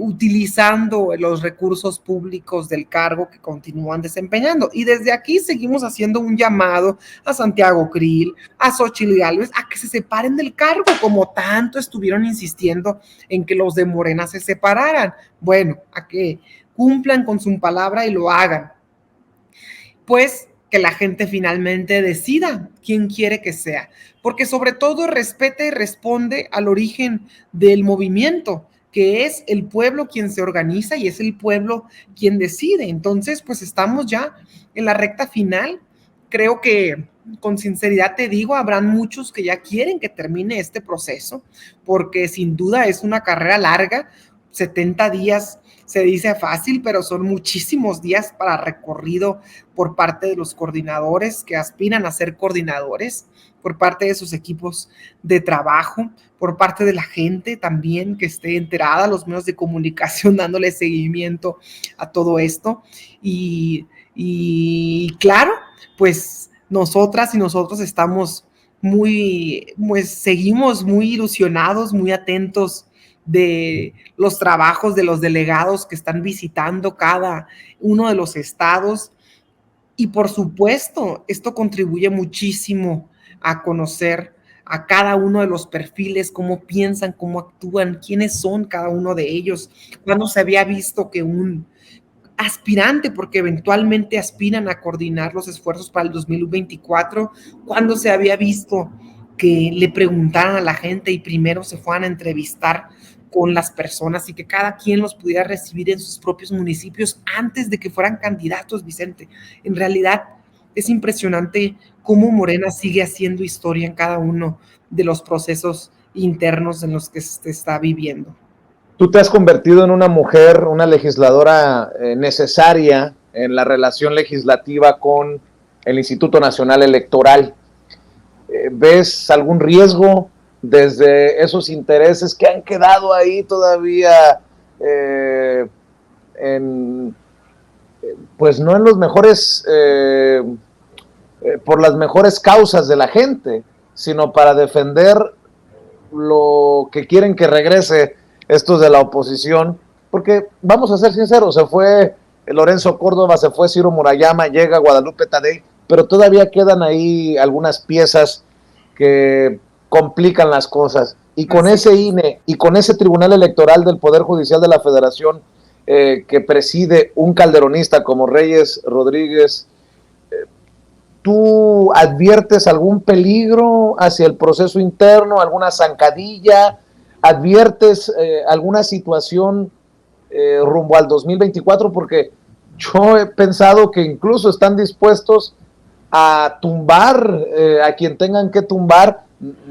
utilizando los recursos públicos del cargo que continúan desempeñando. Y desde aquí seguimos haciendo un llamado a Santiago Krill, a Xochitl Gálvez, a que se separen del cargo, como tanto estuvieron insistiendo en que los de Morena se separaran. Bueno, a que cumplan con su palabra y lo hagan. Pues que la gente finalmente decida quién quiere que sea, porque sobre todo respeta y responde al origen del movimiento, que es el pueblo quien se organiza y es el pueblo quien decide. Entonces, pues estamos ya en la recta final. Creo que con sinceridad te digo, habrán muchos que ya quieren que termine este proceso, porque sin duda es una carrera larga, 70 días se dice fácil, pero son muchísimos días para recorrido por parte de los coordinadores que aspiran a ser coordinadores, por parte de sus equipos de trabajo, por parte de la gente también que esté enterada, los medios de comunicación dándole seguimiento a todo esto. Y claro, pues nosotras y nosotros estamos pues seguimos muy ilusionados, muy atentos de los trabajos de los delegados que están visitando cada uno de los estados. Y por supuesto, esto contribuye muchísimo a conocer a cada uno de los perfiles, cómo piensan, cómo actúan, quiénes son cada uno de ellos, cuándo se había visto que un aspirante, porque eventualmente aspiran a coordinar los esfuerzos para el 2024, cuando se había visto que le preguntaran a la gente y primero se fueran a entrevistar con las personas y que cada quien los pudiera recibir en sus propios municipios antes de que fueran candidatos, Vicente. En realidad es impresionante cómo Morena sigue haciendo historia en cada uno de los procesos internos en los que se está viviendo. Tú te has convertido en una mujer, una legisladora necesaria en la relación legislativa con el Instituto Nacional Electoral. ¿Ves algún riesgo desde esos intereses que han quedado ahí todavía pues no en los mejores, por las mejores causas de la gente, sino para defender lo que quieren que regrese estos de la oposición? Porque vamos a ser sinceros, se fue Lorenzo Córdoba, se fue Ciro Murayama, llega Guadalupe Tadei, pero todavía quedan ahí algunas piezas que complican las cosas. Y con ese INE y con ese Tribunal Electoral del Poder Judicial de la Federación que preside un calderonista como Reyes Rodríguez, ¿tú adviertes algún peligro hacia el proceso interno, alguna zancadilla? ¿Adviertes alguna situación rumbo al 2024? Porque yo he pensado que incluso están dispuestos a tumbar a quien tengan que tumbar.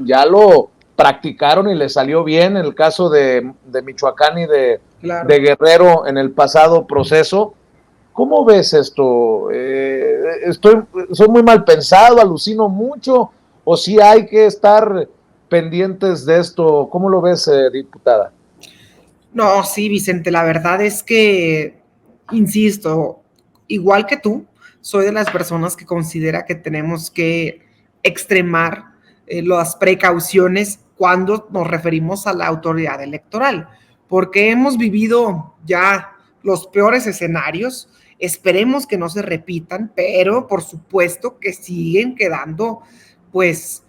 Ya lo practicaron y les salió bien en el caso de Michoacán y de Guerrero en el pasado proceso. ¿Cómo ves esto? ¿Soy muy mal pensado, alucino mucho, o sí hay que estar pendientes de esto? ¿Cómo lo ves, diputada? No, sí, Vicente, la verdad es que, insisto, igual que tú, soy de las personas que considera que tenemos que extremar las precauciones cuando nos referimos a la autoridad electoral, porque hemos vivido ya los peores escenarios, esperemos que no se repitan, pero por supuesto que siguen quedando, pues,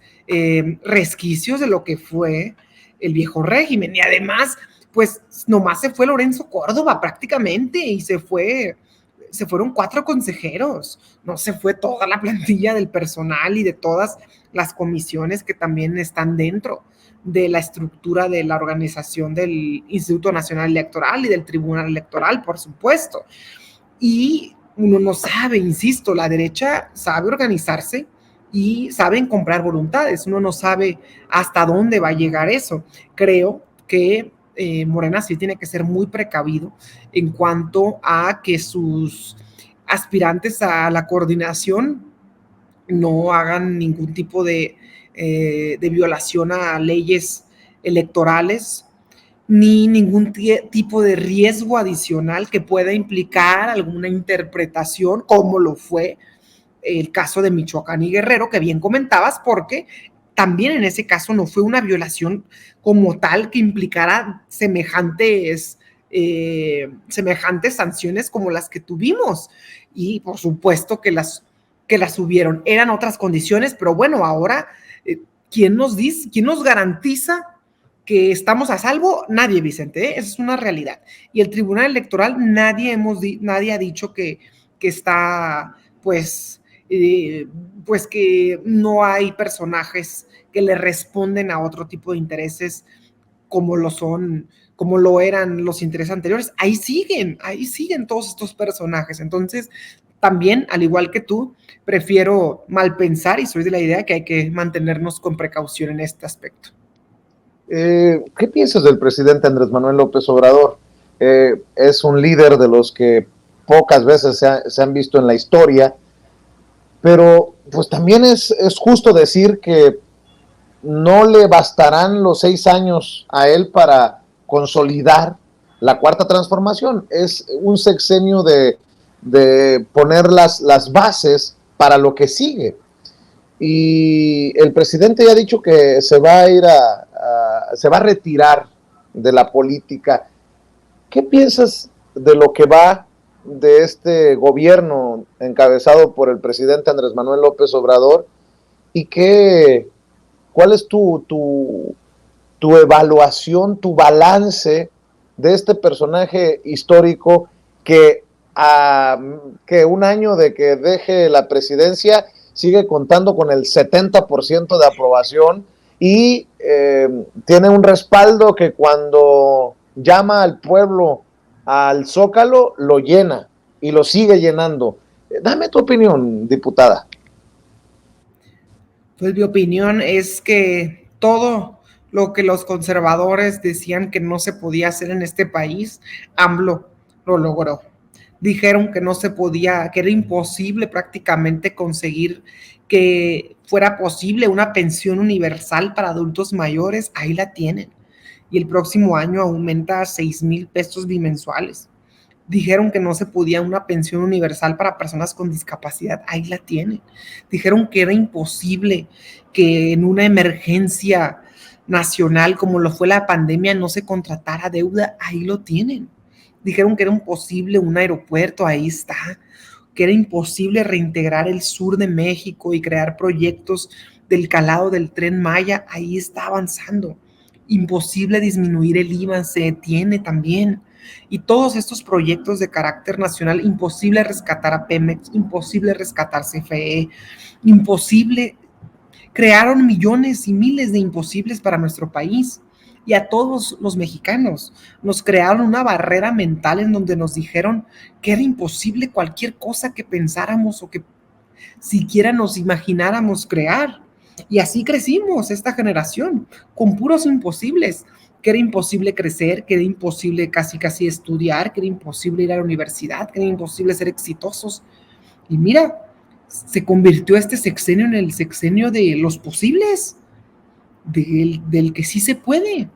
resquicios de lo que fue el viejo régimen, y además pues nomás se fue Lorenzo Córdoba prácticamente y se fueron 4 consejeros, no se fue toda la plantilla del personal y de todas las comisiones que también están dentro de la estructura de la organización del Instituto Nacional Electoral y del Tribunal Electoral, por supuesto. Y uno no sabe, insisto, la derecha sabe organizarse y saben comprar voluntades. Uno no sabe hasta dónde va a llegar eso. Creo que Morena sí tiene que ser muy precavido en cuanto a que sus aspirantes a la coordinación no hagan ningún tipo de violación a leyes electorales ni ningún tipo de riesgo adicional que pueda implicar alguna interpretación, como lo fue el caso de Michoacán y Guerrero, que bien comentabas, porque también en ese caso no fue una violación como tal que implicara semejantes sanciones como las que tuvimos. Y por supuesto que las hubieron. Eran otras condiciones, pero bueno, ahora, ¿quién nos dice, quién nos garantiza que estamos a salvo? Nadie, Vicente, ¿eh? Esa es una realidad. Y el Tribunal Electoral, nadie ha dicho que está, pues que no hay personajes que le responden a otro tipo de intereses como lo son, como lo eran los intereses anteriores. Ahí siguen todos estos personajes. Entonces, también, al igual que tú, prefiero mal pensar y soy de la idea que hay que mantenernos con precaución en este aspecto. ¿Qué piensas del presidente Andrés Manuel López Obrador? Es un líder de los que pocas veces se han visto en la historia, pero pues también es justo decir que no le bastarán los 6 años a él para consolidar la cuarta transformación. Es un sexenio de poner las bases para lo que sigue. Y el presidente ya ha dicho que se va a se va a retirar de la política. ¿Qué piensas de lo que va de este gobierno encabezado por el presidente Andrés Manuel López Obrador? ¿Y cuál es tu evaluación, tu balance de este personaje histórico que un año de que deje la presidencia sigue contando con el 70% de aprobación y tiene un respaldo que cuando llama al pueblo al Zócalo lo llena y lo sigue llenando? Dame tu opinión, diputada. Pues mi opinión es que todo lo que los conservadores decían que no se podía hacer en este país, AMLO lo logró. Dijeron que no se podía, que era imposible prácticamente conseguir que fuera posible una pensión universal para adultos mayores, ahí la tienen. Y el próximo año aumenta a 6,000 pesos bimensuales. Dijeron que no se podía una pensión universal para personas con discapacidad, ahí la tienen. Dijeron que era imposible que en una emergencia nacional como lo fue la pandemia no se contratara deuda, ahí lo tienen. Dijeron que era imposible un aeropuerto, ahí está. Que era imposible reintegrar el sur de México y crear proyectos del calado del Tren Maya, ahí está avanzando. Imposible disminuir el IVA, se detiene también. Y todos estos proyectos de carácter nacional, imposible rescatar a Pemex, imposible rescatar CFE, imposible, crearon millones y miles de imposibles para nuestro país y a todos los mexicanos. Nos crearon una barrera mental en donde nos dijeron que era imposible cualquier cosa que pensáramos o que siquiera nos imagináramos crear. Y así crecimos esta generación, con puros imposibles. que era imposible crecer, que era imposible casi estudiar, que era imposible ir a la universidad, que era imposible ser exitosos. Y mira, se convirtió este sexenio en el sexenio de los posibles, del que sí se puede,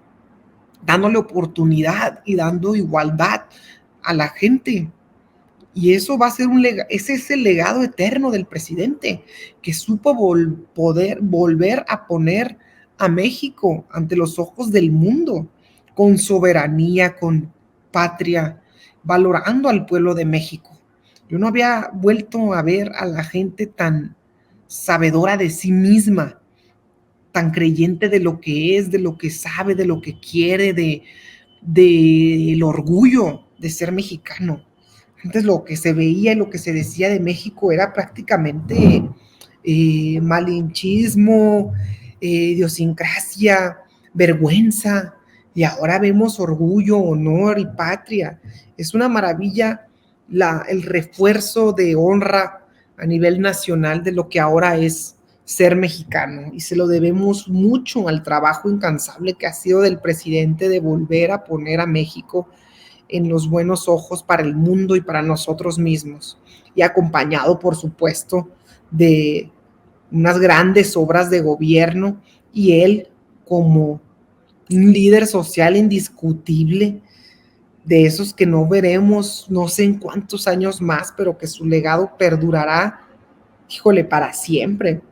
dándole oportunidad y dando igualdad a la gente. Y eso va a ser ese es el legado eterno del presidente, que supo poder volver a poner a México ante los ojos del mundo, con soberanía, con patria, valorando al pueblo de México. Yo no había vuelto a ver a la gente tan sabedora de sí misma, tan creyente de lo que es, de lo que sabe, de lo que quiere, el orgullo de ser mexicano. Antes lo que se veía y lo que se decía de México era prácticamente malinchismo, idiosincrasia, vergüenza, y ahora vemos orgullo, honor y patria. Es una maravilla el refuerzo de honra a nivel nacional de lo que ahora es ser mexicano, y se lo debemos mucho al trabajo incansable que ha sido del presidente de volver a poner a México en los buenos ojos para el mundo y para nosotros mismos, y acompañado, por supuesto, de unas grandes obras de gobierno, y él como un líder social indiscutible, de esos que no veremos no sé en cuántos años más, pero que su legado perdurará, híjole, para siempre,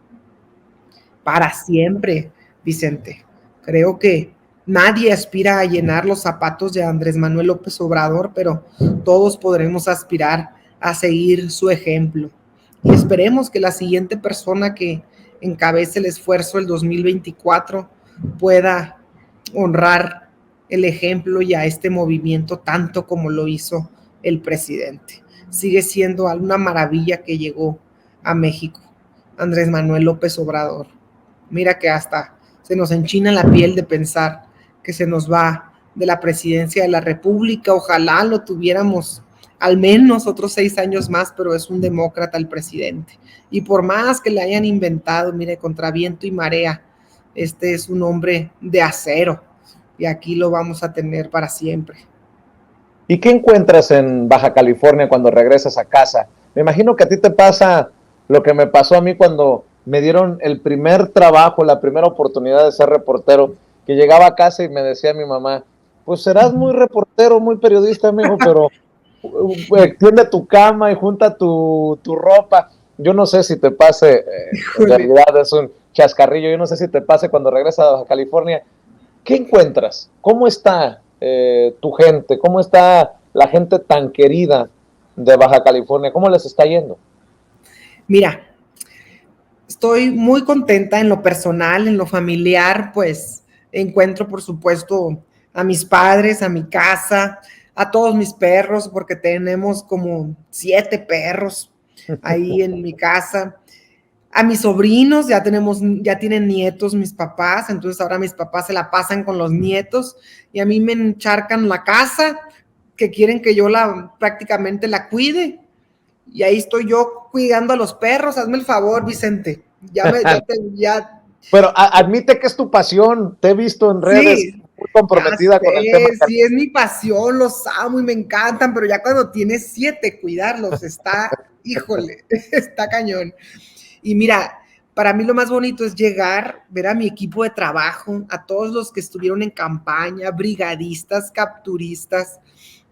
Vicente. Creo que nadie aspira a llenar los zapatos de Andrés Manuel López Obrador, pero todos podremos aspirar a seguir su ejemplo. Y esperemos que la siguiente persona que encabece el esfuerzo del 2024 pueda honrar el ejemplo y a este movimiento tanto como lo hizo el presidente. Sigue siendo una maravilla que llegó a México, Andrés Manuel López Obrador. Mira que hasta se nos enchina la piel de pensar que se nos va de la presidencia de la República. Ojalá lo tuviéramos al menos otros 6 años más, pero es un demócrata el presidente. Y por más que le hayan inventado, mire, contra viento y marea, este es un hombre de acero, y aquí lo vamos a tener para siempre. ¿Y qué encuentras en Baja California cuando regresas a casa? Me imagino que a ti te pasa lo que me pasó a mí cuando me dieron el primer trabajo, la primera oportunidad de ser reportero, que llegaba a casa y me decía mi mamá, pues serás muy reportero, muy periodista, mijo, pero tiende tu cama y junta tu ropa. Yo no sé si te pase, en realidad es un chascarrillo, yo no sé si te pase cuando regresas a Baja California. ¿Qué encuentras? ¿Cómo está tu gente? ¿Cómo está la gente tan querida de Baja California? ¿Cómo les está yendo? Mira, estoy muy contenta en lo personal, en lo familiar, pues encuentro, por supuesto, a mis padres, a mi casa, a todos mis perros, porque tenemos como 7 perros ahí en mi casa. A mis sobrinos, ya tienen nietos mis papás, entonces ahora mis papás se la pasan con los nietos, y a mí me encharcan la casa, que quieren que yo prácticamente la cuide. Y ahí estoy yo cuidando a los perros. Hazme el favor, Vicente. Ya. Pero admite que es tu pasión. Te he visto en redes Sí, muy comprometida con el tema. sí, es mi pasión, los amo y me encantan, pero ya cuando tienes 7, cuidarlos híjole, está cañón. Y mira, para mí lo más bonito es llegar, ver a mi equipo de trabajo, a todos los que estuvieron en campaña, brigadistas, capturistas,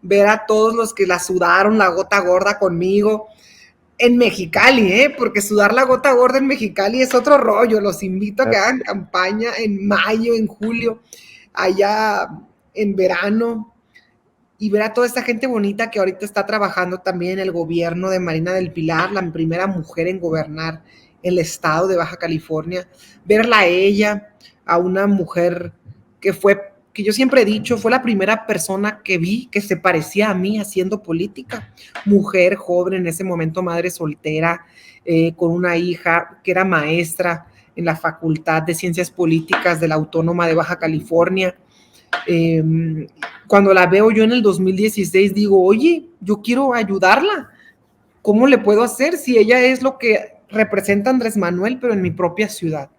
ver a todos los que la sudaron la gota gorda conmigo en Mexicali, porque sudar la gota gorda en Mexicali es otro rollo. Los invito a que hagan campaña en mayo, en julio, allá en verano, y ver a toda esta gente bonita que ahorita está trabajando también en el gobierno de Marina del Pilar, la primera mujer en gobernar el estado de Baja California. Verla a ella, a una mujer que yo siempre he dicho, fue la primera persona que vi que se parecía a mí haciendo política. Mujer joven, en ese momento madre soltera, con una hija que era maestra en la Facultad de Ciencias Políticas de la Autónoma de Baja California. Cuando la veo yo en el 2016, digo, oye, yo quiero ayudarla. ¿Cómo le puedo hacer si ella es lo que representa Andrés Manuel, pero en mi propia ciudad?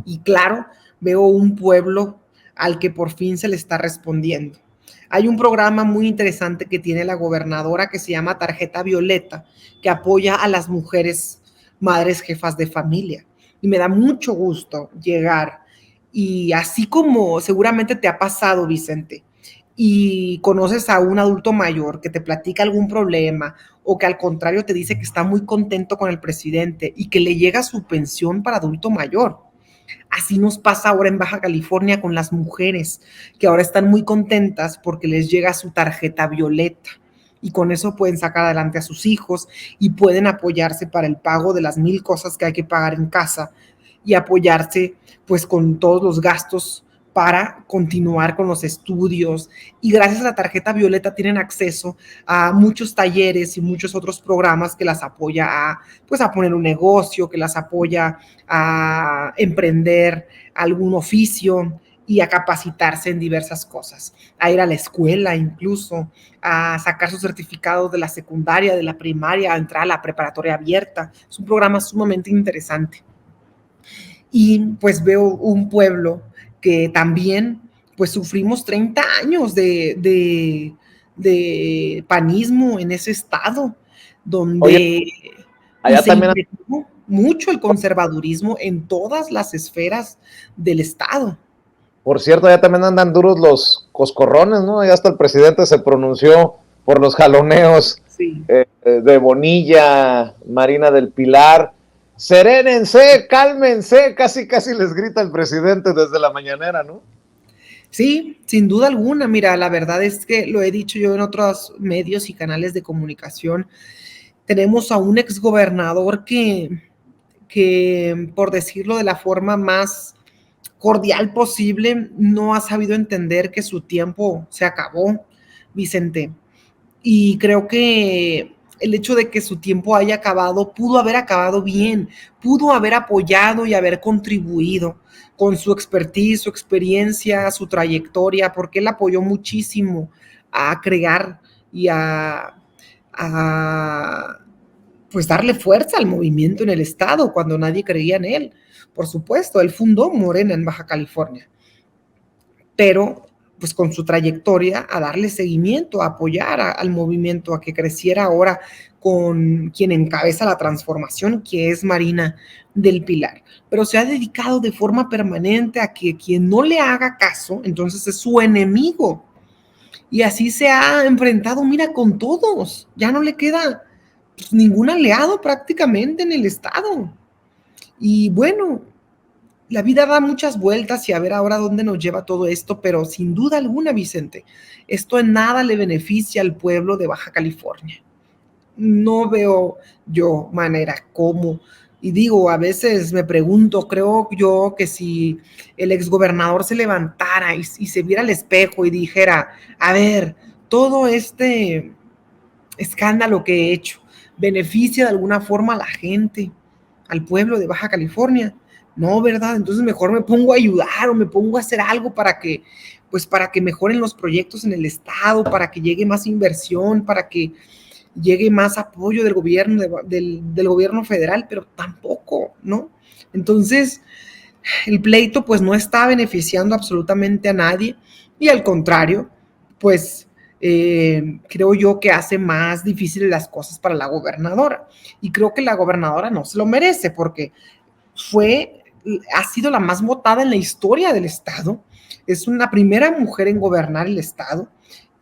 Y claro, veo un pueblo al que por fin se le está respondiendo. Hay un programa muy interesante que tiene la gobernadora que se llama Tarjeta Violeta, que apoya a las mujeres madres jefas de familia. Y me da mucho gusto llegar. Y así como seguramente te ha pasado, Vicente, y conoces a un adulto mayor que te platica algún problema o que al contrario te dice que está muy contento con el presidente y que le llega su pensión para adulto mayor. Así nos pasa ahora en Baja California con las mujeres, que ahora están muy contentas porque les llega su tarjeta violeta y con eso pueden sacar adelante a sus hijos y pueden apoyarse para el pago de las 1000 cosas que hay que pagar en casa y apoyarse pues con todos los gastos para continuar con los estudios, y gracias a la tarjeta violeta tienen acceso a muchos talleres y muchos otros programas que las apoya a, pues, a poner un negocio, que las apoya a emprender algún oficio y a capacitarse en diversas cosas, a ir a la escuela incluso, a sacar su certificado de la secundaria, de la primaria, a entrar a la preparatoria abierta. Es un programa sumamente interesante. Y pues veo un pueblo que también pues sufrimos 30 años de panismo en ese estado, Oye, donde allá se también, impregnó mucho el conservadurismo en todas las esferas del estado. por cierto, allá también andan duros los coscorrones, ¿no? Ya hasta el presidente se pronunció por los jaloneos Sí. de Bonilla, Marina del Pilar. Serénense, cálmense, casi casi les grita el presidente desde la mañanera, ¿no? Sí, sin duda alguna. Mira, la verdad es que lo he dicho yo en otros medios y canales de comunicación. Tenemos a un exgobernador que, por decirlo de la forma más cordial posible, no ha sabido entender que su tiempo se acabó, Vicente. Y creo que el hecho de que su tiempo haya acabado, pudo haber acabado bien, pudo haber apoyado y haber contribuido con su expertise, su experiencia, su trayectoria, porque él apoyó muchísimo a crear y a pues darle fuerza al movimiento en el estado cuando nadie creía en él. Por supuesto, él fundó Morena en Baja California, pero pues con su trayectoria a darle seguimiento, a apoyar al movimiento, a que creciera ahora con quien encabeza la transformación, que es Marina del Pilar. Pero se ha dedicado de forma permanente a que quien no le haga caso, entonces es su enemigo. Y así se ha enfrentado, mira, con todos. Ya no le queda pues, ningún aliado prácticamente en el estado. Y bueno, la vida da muchas vueltas y a ver ahora dónde nos lleva todo esto, pero sin duda alguna, Vicente, esto en nada le beneficia al pueblo de Baja California. No veo yo manera cómo. Y digo, a veces me pregunto, creo yo que si el exgobernador se levantara y se viera al espejo y dijera, a ver, todo este escándalo que he hecho beneficia de alguna forma a la gente, al pueblo de Baja California. No, ¿verdad? Entonces mejor me pongo a ayudar o me pongo a hacer algo para que, pues para que mejoren los proyectos en el estado, para que llegue más inversión, para que llegue más apoyo del gobierno, del gobierno federal, pero tampoco, ¿no? Entonces, el pleito pues no está beneficiando absolutamente a nadie y al contrario, pues creo yo que hace más difíciles las cosas para la gobernadora. Y creo que la gobernadora no se lo merece porque ha sido la más votada en la historia del estado. Es una primera mujer en gobernar el estado.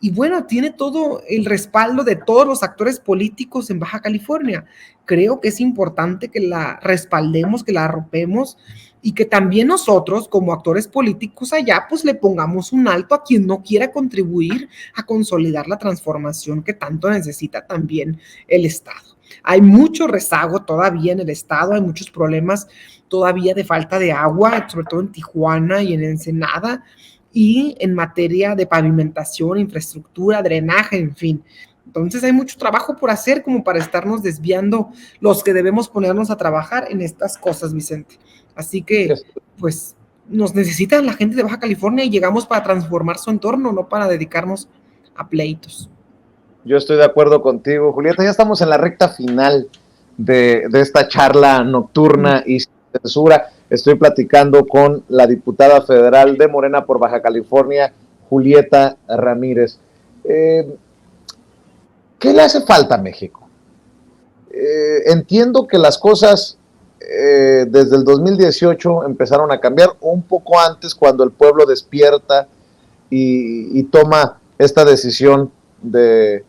Y bueno, tiene todo el respaldo de todos los actores políticos en Baja California. Creo que es importante que la respaldemos, que la arropemos y que también nosotros como actores políticos allá pues le pongamos un alto a quien no quiera contribuir a consolidar la transformación que tanto necesita también el estado. Hay mucho rezago todavía en el estado, hay muchos problemas todavía de falta de agua, sobre todo en Tijuana y en Ensenada, y en materia de pavimentación, infraestructura, drenaje, en fin. Entonces hay mucho trabajo por hacer como para estarnos desviando los que debemos ponernos a trabajar en estas cosas, Vicente. Así que, pues, nos necesitan la gente de Baja California y llegamos para transformar su entorno, no para dedicarnos a pleitos. Yo estoy de acuerdo contigo, Julieta. Ya estamos en la recta final de esta charla nocturna y censura. Estoy platicando con la diputada federal de Morena por Baja California, Julieta Ramírez. ¿Qué le hace falta a México? Entiendo que las cosas desde el 2018 empezaron a cambiar un poco antes, cuando el pueblo despierta y toma esta decisión de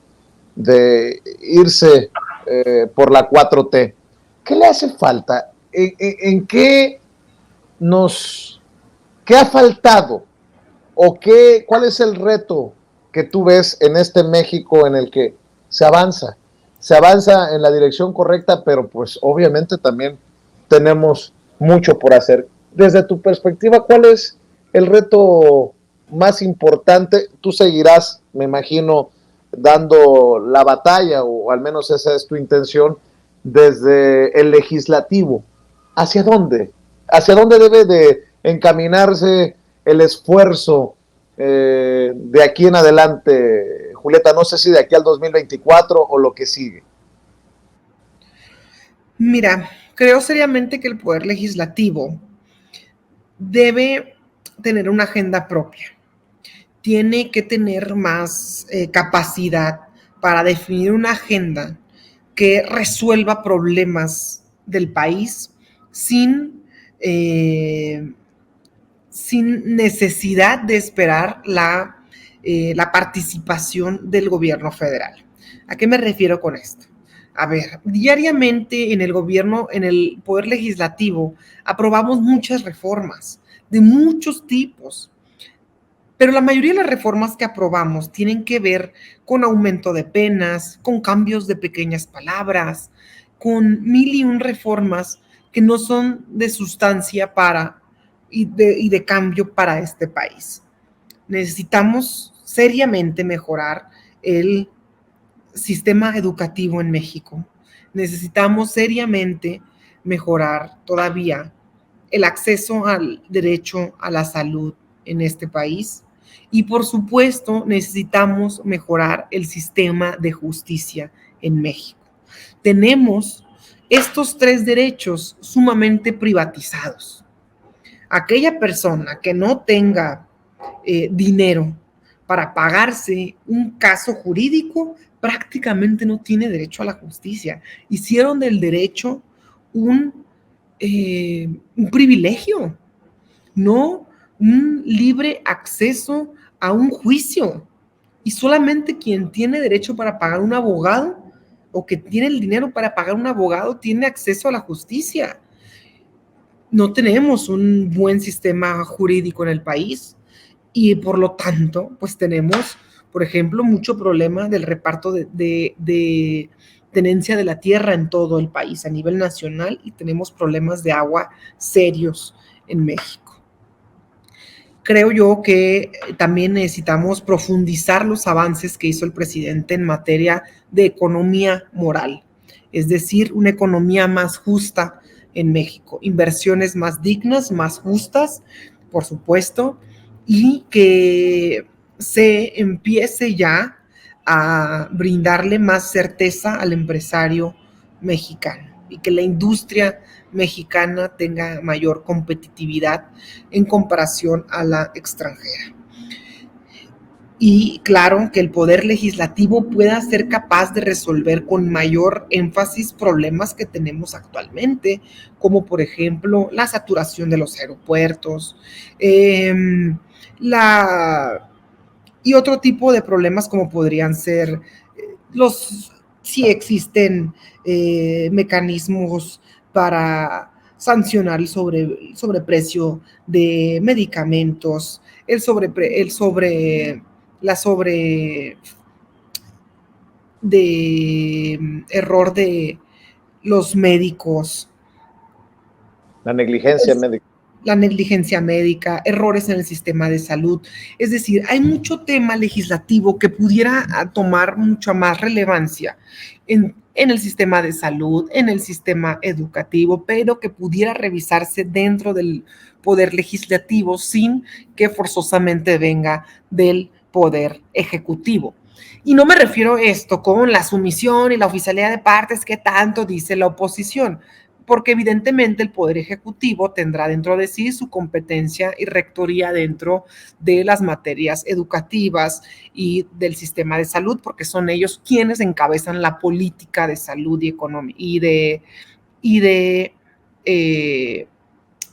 irse por la 4T. ¿Qué le hace falta? ¿En qué qué ha faltado? ¿O cuál es el reto que tú ves en este México en el que se avanza? Se avanza en la dirección correcta, pero pues obviamente también tenemos mucho por hacer. Desde tu perspectiva, ¿cuál es el reto más importante? Tú seguirás, me imagino, dando la batalla, o al menos esa es tu intención, desde el legislativo. ¿Hacia dónde? ¿Hacia dónde debe de encaminarse el esfuerzo de aquí en adelante, Julieta? No sé si de aquí al 2024 o lo que sigue. Mira, creo seriamente que el Poder Legislativo debe tener una agenda propia. Tiene que tener más capacidad para definir una agenda que resuelva problemas del país sin necesidad de esperar la participación del gobierno federal. ¿A qué me refiero con esto? A ver, diariamente en el gobierno, en el Poder Legislativo, aprobamos muchas reformas de muchos tipos, pero la mayoría de las reformas que aprobamos tienen que ver con aumento de penas, con cambios de pequeñas palabras, con mil y un reformas que no son de sustancia y de cambio para este país. Necesitamos seriamente mejorar el sistema educativo en México. Necesitamos seriamente mejorar todavía el acceso al derecho a la salud en este país. Y por supuesto, necesitamos mejorar el sistema de justicia en México. Tenemos estos tres derechos sumamente privatizados. Aquella persona que no tenga dinero para pagarse un caso jurídico prácticamente no tiene derecho a la justicia. Hicieron del derecho un privilegio, no un libre acceso a un juicio. Y solamente quien tiene derecho para pagar un abogado o que tiene el dinero para pagar un abogado tiene acceso a la justicia. No tenemos un buen sistema jurídico en el país y por lo tanto, pues tenemos, por ejemplo, mucho problema del reparto de tenencia de la tierra en todo el país a nivel nacional, y tenemos problemas de agua serios en México. Creo yo que también necesitamos profundizar los avances que hizo el presidente en materia de economía moral, es decir, una economía más justa en México, inversiones más dignas, más justas, por supuesto, y que se empiece ya a brindarle más certeza al empresario mexicano y que la industria mexicana tenga mayor competitividad en comparación a la extranjera. Y claro, que el poder legislativo pueda ser capaz de resolver con mayor énfasis problemas que tenemos actualmente, como por ejemplo la saturación de los aeropuertos, y otro tipo de problemas como podrían ser si existen mecanismos para sancionar el sobreprecio de medicamentos, error de los médicos, La negligencia médica. la negligencia médica, errores en el sistema de salud. Es decir, hay mucho tema legislativo que pudiera tomar mucha más relevancia en el sistema de salud, en el sistema educativo, pero que pudiera revisarse dentro del poder legislativo sin que forzosamente venga del poder ejecutivo. Y no me refiero a esto con la sumisión y la oficialidad de partes que tanto dice la oposición. porque evidentemente el Poder Ejecutivo tendrá dentro de sí su competencia y rectoría dentro de las materias educativas y del sistema de salud, porque son ellos quienes encabezan la política de salud y económica y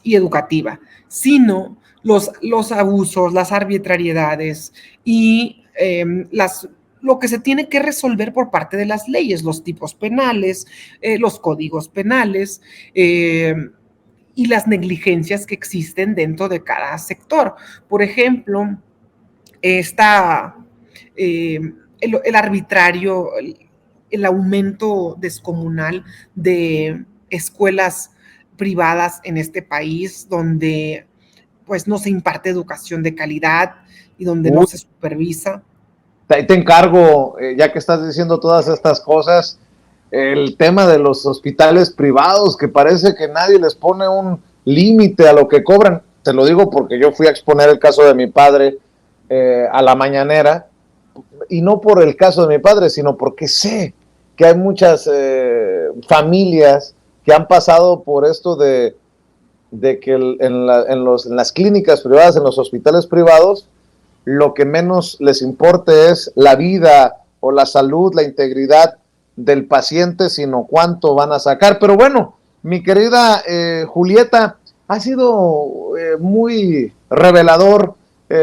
educativa, sino los abusos, las arbitrariedades y lo que se tiene que resolver por parte de las leyes, los tipos penales, los códigos penales y las negligencias que existen dentro de cada sector. Por ejemplo, esta, eh, el arbitrario, el aumento descomunal de escuelas privadas en este país donde pues no se imparte educación de calidad y donde no se supervisa. Ahí te encargo, ya que estás diciendo todas estas cosas, el tema de los hospitales privados, que parece que nadie les pone un límite a lo que cobran. Te lo digo porque yo fui a exponer el caso de mi padre a la mañanera, y no por el caso de mi padre, sino porque sé que hay muchas familias que han pasado por esto de que en las clínicas privadas, en los hospitales privados, lo que menos les importe es la vida o la salud, la integridad del paciente, sino cuánto van a sacar. Pero bueno, mi querida Julieta, ha sido muy revelador,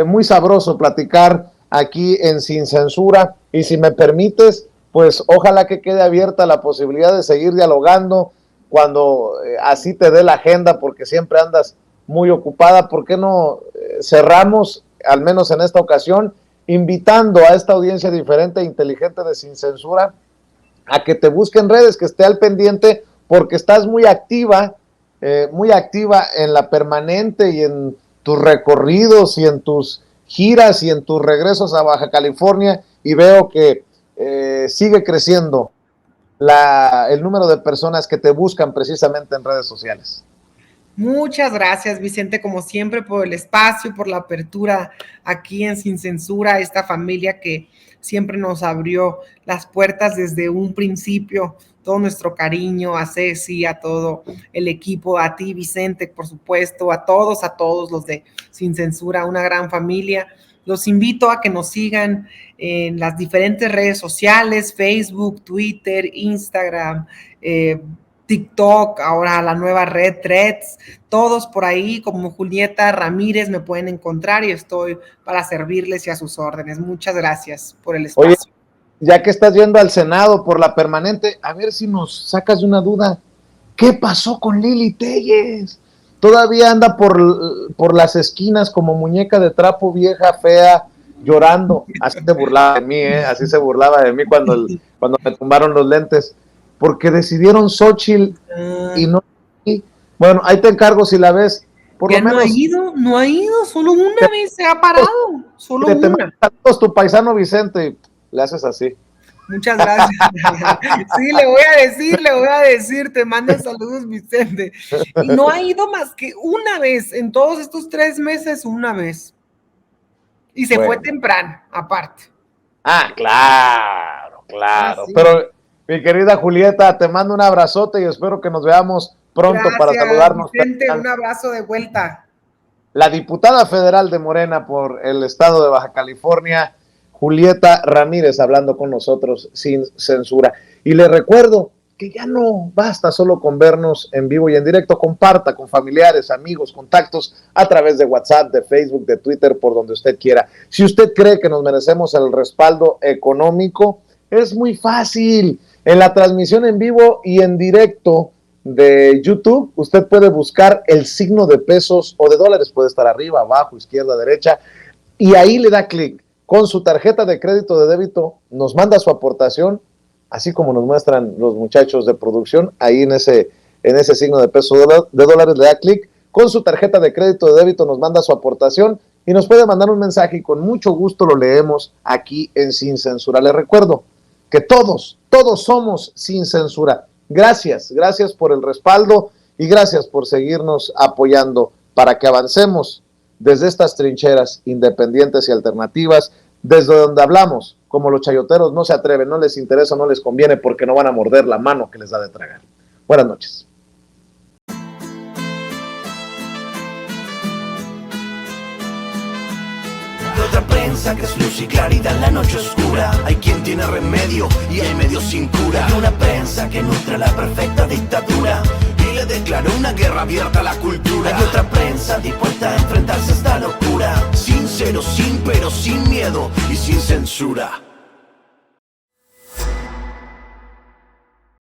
muy sabroso platicar aquí en Sin Censura, y si me permites, pues ojalá que quede abierta la posibilidad de seguir dialogando cuando así te dé la agenda, porque siempre andas muy ocupada. ¿Por qué no cerramos, al menos en esta ocasión, invitando a esta audiencia diferente e inteligente de Sin Censura a que te busque en redes, que esté al pendiente, porque estás muy activa en la permanente y en tus recorridos y en tus giras y en tus regresos a Baja California, y veo que sigue creciendo el número de personas que te buscan precisamente en redes sociales. Muchas gracias, Vicente, como siempre, por el espacio, por la apertura aquí en Sin Censura, esta familia que siempre nos abrió las puertas desde un principio. Todo nuestro cariño a Ceci, a todo el equipo, a ti, Vicente, por supuesto, a todos los de Sin Censura, una gran familia. Los invito a que nos sigan en las diferentes redes sociales, Facebook, Twitter, Instagram, TikTok, ahora la nueva red Threads, todos por ahí como Julieta Ramírez me pueden encontrar y estoy para servirles y a sus órdenes. Muchas gracias por el espacio. Oye, ya que estás yendo al Senado por la permanente, a ver si nos sacas de una duda. ¿Qué pasó con Lili Téllez? Todavía anda por las esquinas como muñeca de trapo, vieja, fea, llorando. Así se burlaba de mí, así se burlaba de mí cuando me tumbaron los lentes, porque decidieron Xochitl y no. Bueno, ahí te encargo si la ves. Por ya lo menos, no ha ido, solo una vez se ha parado, solo una. Tu paisano Vicente, le haces así. Muchas gracias. Sí, le voy a decir, te mando saludos, Vicente. Y no ha ido más que una vez, en todos estos 3 meses, una vez. Y se fue temprano, aparte. Ah, claro. Sí. Pero, mi querida Julieta, te mando un abrazote y espero que nos veamos pronto. Gracias, para saludarnos. Vicente, un abrazo de vuelta. La diputada federal de Morena por el estado de Baja California, Julieta Ramírez, hablando con nosotros sin censura. Y le recuerdo que ya no basta solo con vernos en vivo y en directo. Comparta con familiares, amigos, contactos a través de WhatsApp, de Facebook, de Twitter, por donde usted quiera. Si usted cree que nos merecemos el respaldo económico, es muy fácil. En la transmisión en vivo y en directo de YouTube, usted puede buscar el signo de pesos o de dólares, puede estar arriba, abajo, izquierda, derecha, y ahí le da clic. Con su tarjeta de crédito de débito nos manda su aportación, así como nos muestran los muchachos de producción, ahí en ese signo de pesos de dólares le da clic. Con su tarjeta de crédito de débito nos manda su aportación y nos puede mandar un mensaje y con mucho gusto lo leemos aquí en Sin Censura. Les recuerdo que todos somos Sin Censura. Gracias por el respaldo y gracias por seguirnos apoyando para que avancemos desde estas trincheras independientes y alternativas, desde donde hablamos, como los chayoteros no se atreven, no les interesa, no les conviene, porque no van a morder la mano que les da de tragar. Buenas noches. prensa que es luz y claridad en la noche oscura. Hay quien tiene remedio y hay medios sin cura. Hay una prensa que nutre la perfecta dictadura y le declaró una guerra abierta a la cultura. Hay otra prensa dispuesta a enfrentarse a esta locura, sincero, sin pero, sin miedo y sin censura.